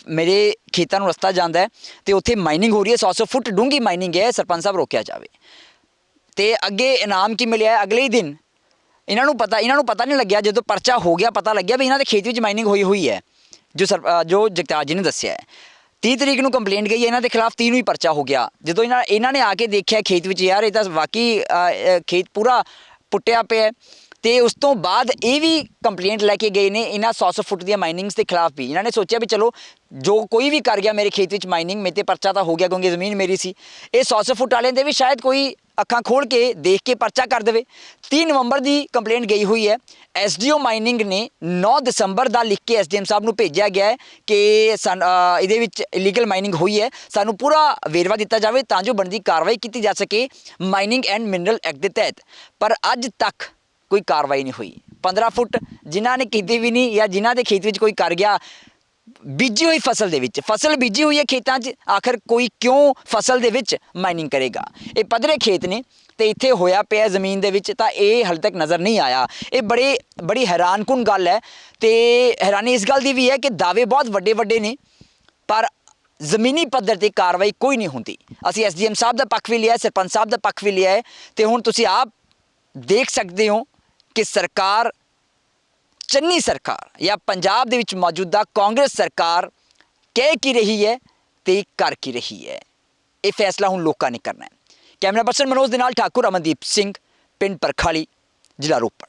ਮੇਰੇ ਖੇਤਾਂ ਨੂੰ ਰਸਤਾ ਜਾਂਦਾ ਹੈ ਤੇ ਉੱਥੇ ਮਾਈਨਿੰਗ ਹੋ ਰਹੀ ਹੈ, 100 ਫੁੱਟ ਡੂੰਘੀ ਮਾਈਨਿੰਗ ਹੈ, ਸਰਪੰਚ ਸਾਹਿਬ ਰੋਕਿਆ ਜਾਵੇ। ਤੇ ਅੱਗੇ ਇਨਾਮ ਕੀ ਮਿਲਿਆ ਹੈ? ਅਗਲੇ ਹੀ ਦਿਨ ਇਹਨਾਂ ਨੂੰ ਪਤਾ ਨਹੀਂ ਲੱਗਿਆ, ਜਦੋਂ ਪਰਚਾ ਹੋ ਗਿਆ ਪਤਾ ਲੱਗਿਆ ਵੀ ਇਹਨਾਂ ਦੇ ਖੇਤ ਵਿੱਚ ਮਾਈਨਿੰਗ ਹੋਈ ਹੈ, ਜੋ ਜਗਤਾਰ ਜੀ ਨੇ ਦੱਸਿਆ ਹੈ। 30 ਤਰੀਕ ਨੂੰ ਕੰਪਲੇਂਟ ਗਈ ਇਹਨਾਂ ਦੇ ਖਿਲਾਫ, 30 ਨੂੰ ਹੀ ਪਰਚਾ ਹੋ ਗਿਆ। ਜਦੋਂ ਇਹਨਾਂ ਨੇ ਆ ਕੇ ਦੇਖਿਆ ਖੇਤ ਵਿੱਚ, ਯਾਰ ਇਹ ਤਾਂ ਵਾਕਈ ਖੇਤ ਪੂਰਾ ਪੁੱਟਿਆ ਪਿਆ। ਤੇ ਉਸ ਤੋਂ ਬਾਅਦ ਇਹ ਵੀ ਕੰਪਲੇਂਟ ਲੈ ਕੇ ਗਏ ਨੇ ਇਹਨਾਂ 100 ਫੁੱਟ ਦੀਆਂ ਮਾਈਨਿੰਗਸ ਦੇ ਖਿਲਾਫ ਵੀ। ਇਹਨਾਂ ਨੇ ਸੋਚਿਆ ਵੀ ਚਲੋ ਜੋ ਕੋਈ ਵੀ ਕਰ ਗਿਆ ਮੇਰੇ ਖੇਤ ਵਿੱਚ ਮਾਈਨਿੰਗ, ਮੇਰੇ ਤੇ ਪਰਚਾ ਤਾਂ ਹੋ ਗਿਆ ਕਿਉਂਕਿ ਜ਼ਮੀਨ ਮੇਰੀ ਸੀ। ਇਹ 100 ਫੁੱਟ ਵਾਲਿਆਂ ਦੇ ਵੀ ਸ਼ਾਇਦ ਕੋਈ ਅੱਖਾਂ ਖੋਲ੍ਹ ਕੇ ਦੇਖ ਕੇ ਪਰਚਾ ਕਰ ਦੇਵੇ। 30 ਨਵੰਬਰ ਦੀ ਕੰਪਲੇਂਟ ਗਈ ਹੋਈ ਹੈ। ਐਸਡੀਓ ਮਾਈਨਿੰਗ ਨੇ 9 ਦਸੰਬਰ ਦਾ ਲਿਖ ਕੇ ਐਸਡੀਐਮ ਸਾਹਿਬ ਨੂੰ ਭੇਜਿਆ ਗਿਆ ਹੈ ਕਿ ਇਹਦੇ ਵਿੱਚ ਇਲੀਗਲ ਮਾਈਨਿੰਗ ਹੋਈ ਹੈ, ਸਾਨੂੰ ਪੂਰਾ ਵੇਰਵਾ ਦਿੱਤਾ ਜਾਵੇ ਤਾਂ ਜੋ ਬਣਦੀ ਕਾਰਵਾਈ ਕੀਤੀ ਜਾ ਸਕੇ ਮਾਈਨਿੰਗ ਐਂਡ ਮਿਨਰਲ ਐਕਟ ਦੇ ਤਹਿਤ। ਪਰ ਅੱਜ ਤੱਕ ਕੋਈ ਕਾਰਵਾਈ ਨਹੀਂ ਹੋਈ। 15 ਫੁੱਟ ਜਿਨ੍ਹਾਂ ਨੇ ਕੀਤੀ ਵੀ ਨਹੀਂ, ਜਾਂ ਜਿਨ੍ਹਾਂ ਦੇ ਖੇਤ ਵਿੱਚ ਕੋਈ ਕਰ ਗਿਆ ਬੀਜੀ ਹੋਈ ਫਸਲ ਦੇ ਵਿੱਚ, ਫਸਲ ਬੀਜੀ ਹੋਈ ਹੈ ਖੇਤਾਂ 'ਚ, ਆਖਰ ਕੋਈ ਕਿਉਂ ਫਸਲ ਦੇ ਵਿੱਚ ਮਾਈਨਿੰਗ ਕਰੇਗਾ? ਇਹ ਪੱਧਰੇ ਖੇਤ ਨੇ ਤੇ ਇੱਥੇ ਹੋਇਆ ਪਿਆ ਜ਼ਮੀਨ ਦੇ ਵਿੱਚ, ਤਾਂ ਇਹ ਹਾਲੇ ਤੱਕ ਨਜ਼ਰ ਨਹੀਂ ਆਇਆ। ਇਹ ਬੜੀ ਹੈਰਾਨਕੁਨ ਗੱਲ ਹੈ। ਤੇ ਹੈਰਾਨੀ ਇਸ ਗੱਲ ਦੀ ਵੀ ਹੈ ਕਿ ਦਾਅਵੇ ਬਹੁਤ ਵੱਡੇ ਨੇ, ਪਰ ਜ਼ਮੀਨੀ ਪੱਧਰ ਤੇ ਕਾਰਵਾਈ ਕੋਈ ਨਹੀਂ ਹੁੰਦੀ। ਅਸੀਂ ਐਸਡੀਐਮ ਸਾਹਿਬ ਦਾ ਪੱਖ ਵੀ ਲਿਆ, ਸਰਪੰਚ ਸਾਹਿਬ ਦਾ ਪੱਖ ਵੀ ਲਿਆ ਹੈ, ਤੇ ਹੁਣ ਤੁਸੀਂ ਆਪ ਦੇਖ ਸਕਦੇ ਹੋ ਕਿ ਸਰਕਾਰ, ਚੰਨੀ ਸਰਕਾਰ ਜਾਂ ਪੰਜਾਬ ਦੇ ਵਿੱਚ ਮੌਜੂਦਾ ਕਾਂਗਰਸ ਸਰਕਾਰ ਕਹਿ ਕੀ ਰਹੀ ਹੈ ਤੇ ਕਰ ਕੀ ਰਹੀ ਹੈ। ਇਹ ਫੈਸਲਾ ਹੁਣ ਲੋਕਾਂ ਨੇ ਕਰਨਾ ਹੈ। ਕੈਮਰਾ ਪਰਸਨ ਮਨੋਜ ਦੇ ਨਾਲ ਠਾਕੁਰ, ਅਮਨਦੀਪ ਸਿੰਘ, ਪਿੰਡ ਪਰਖਾਲੀ, ਜ਼ਿਲ੍ਹਾ ਰੋਪੜ।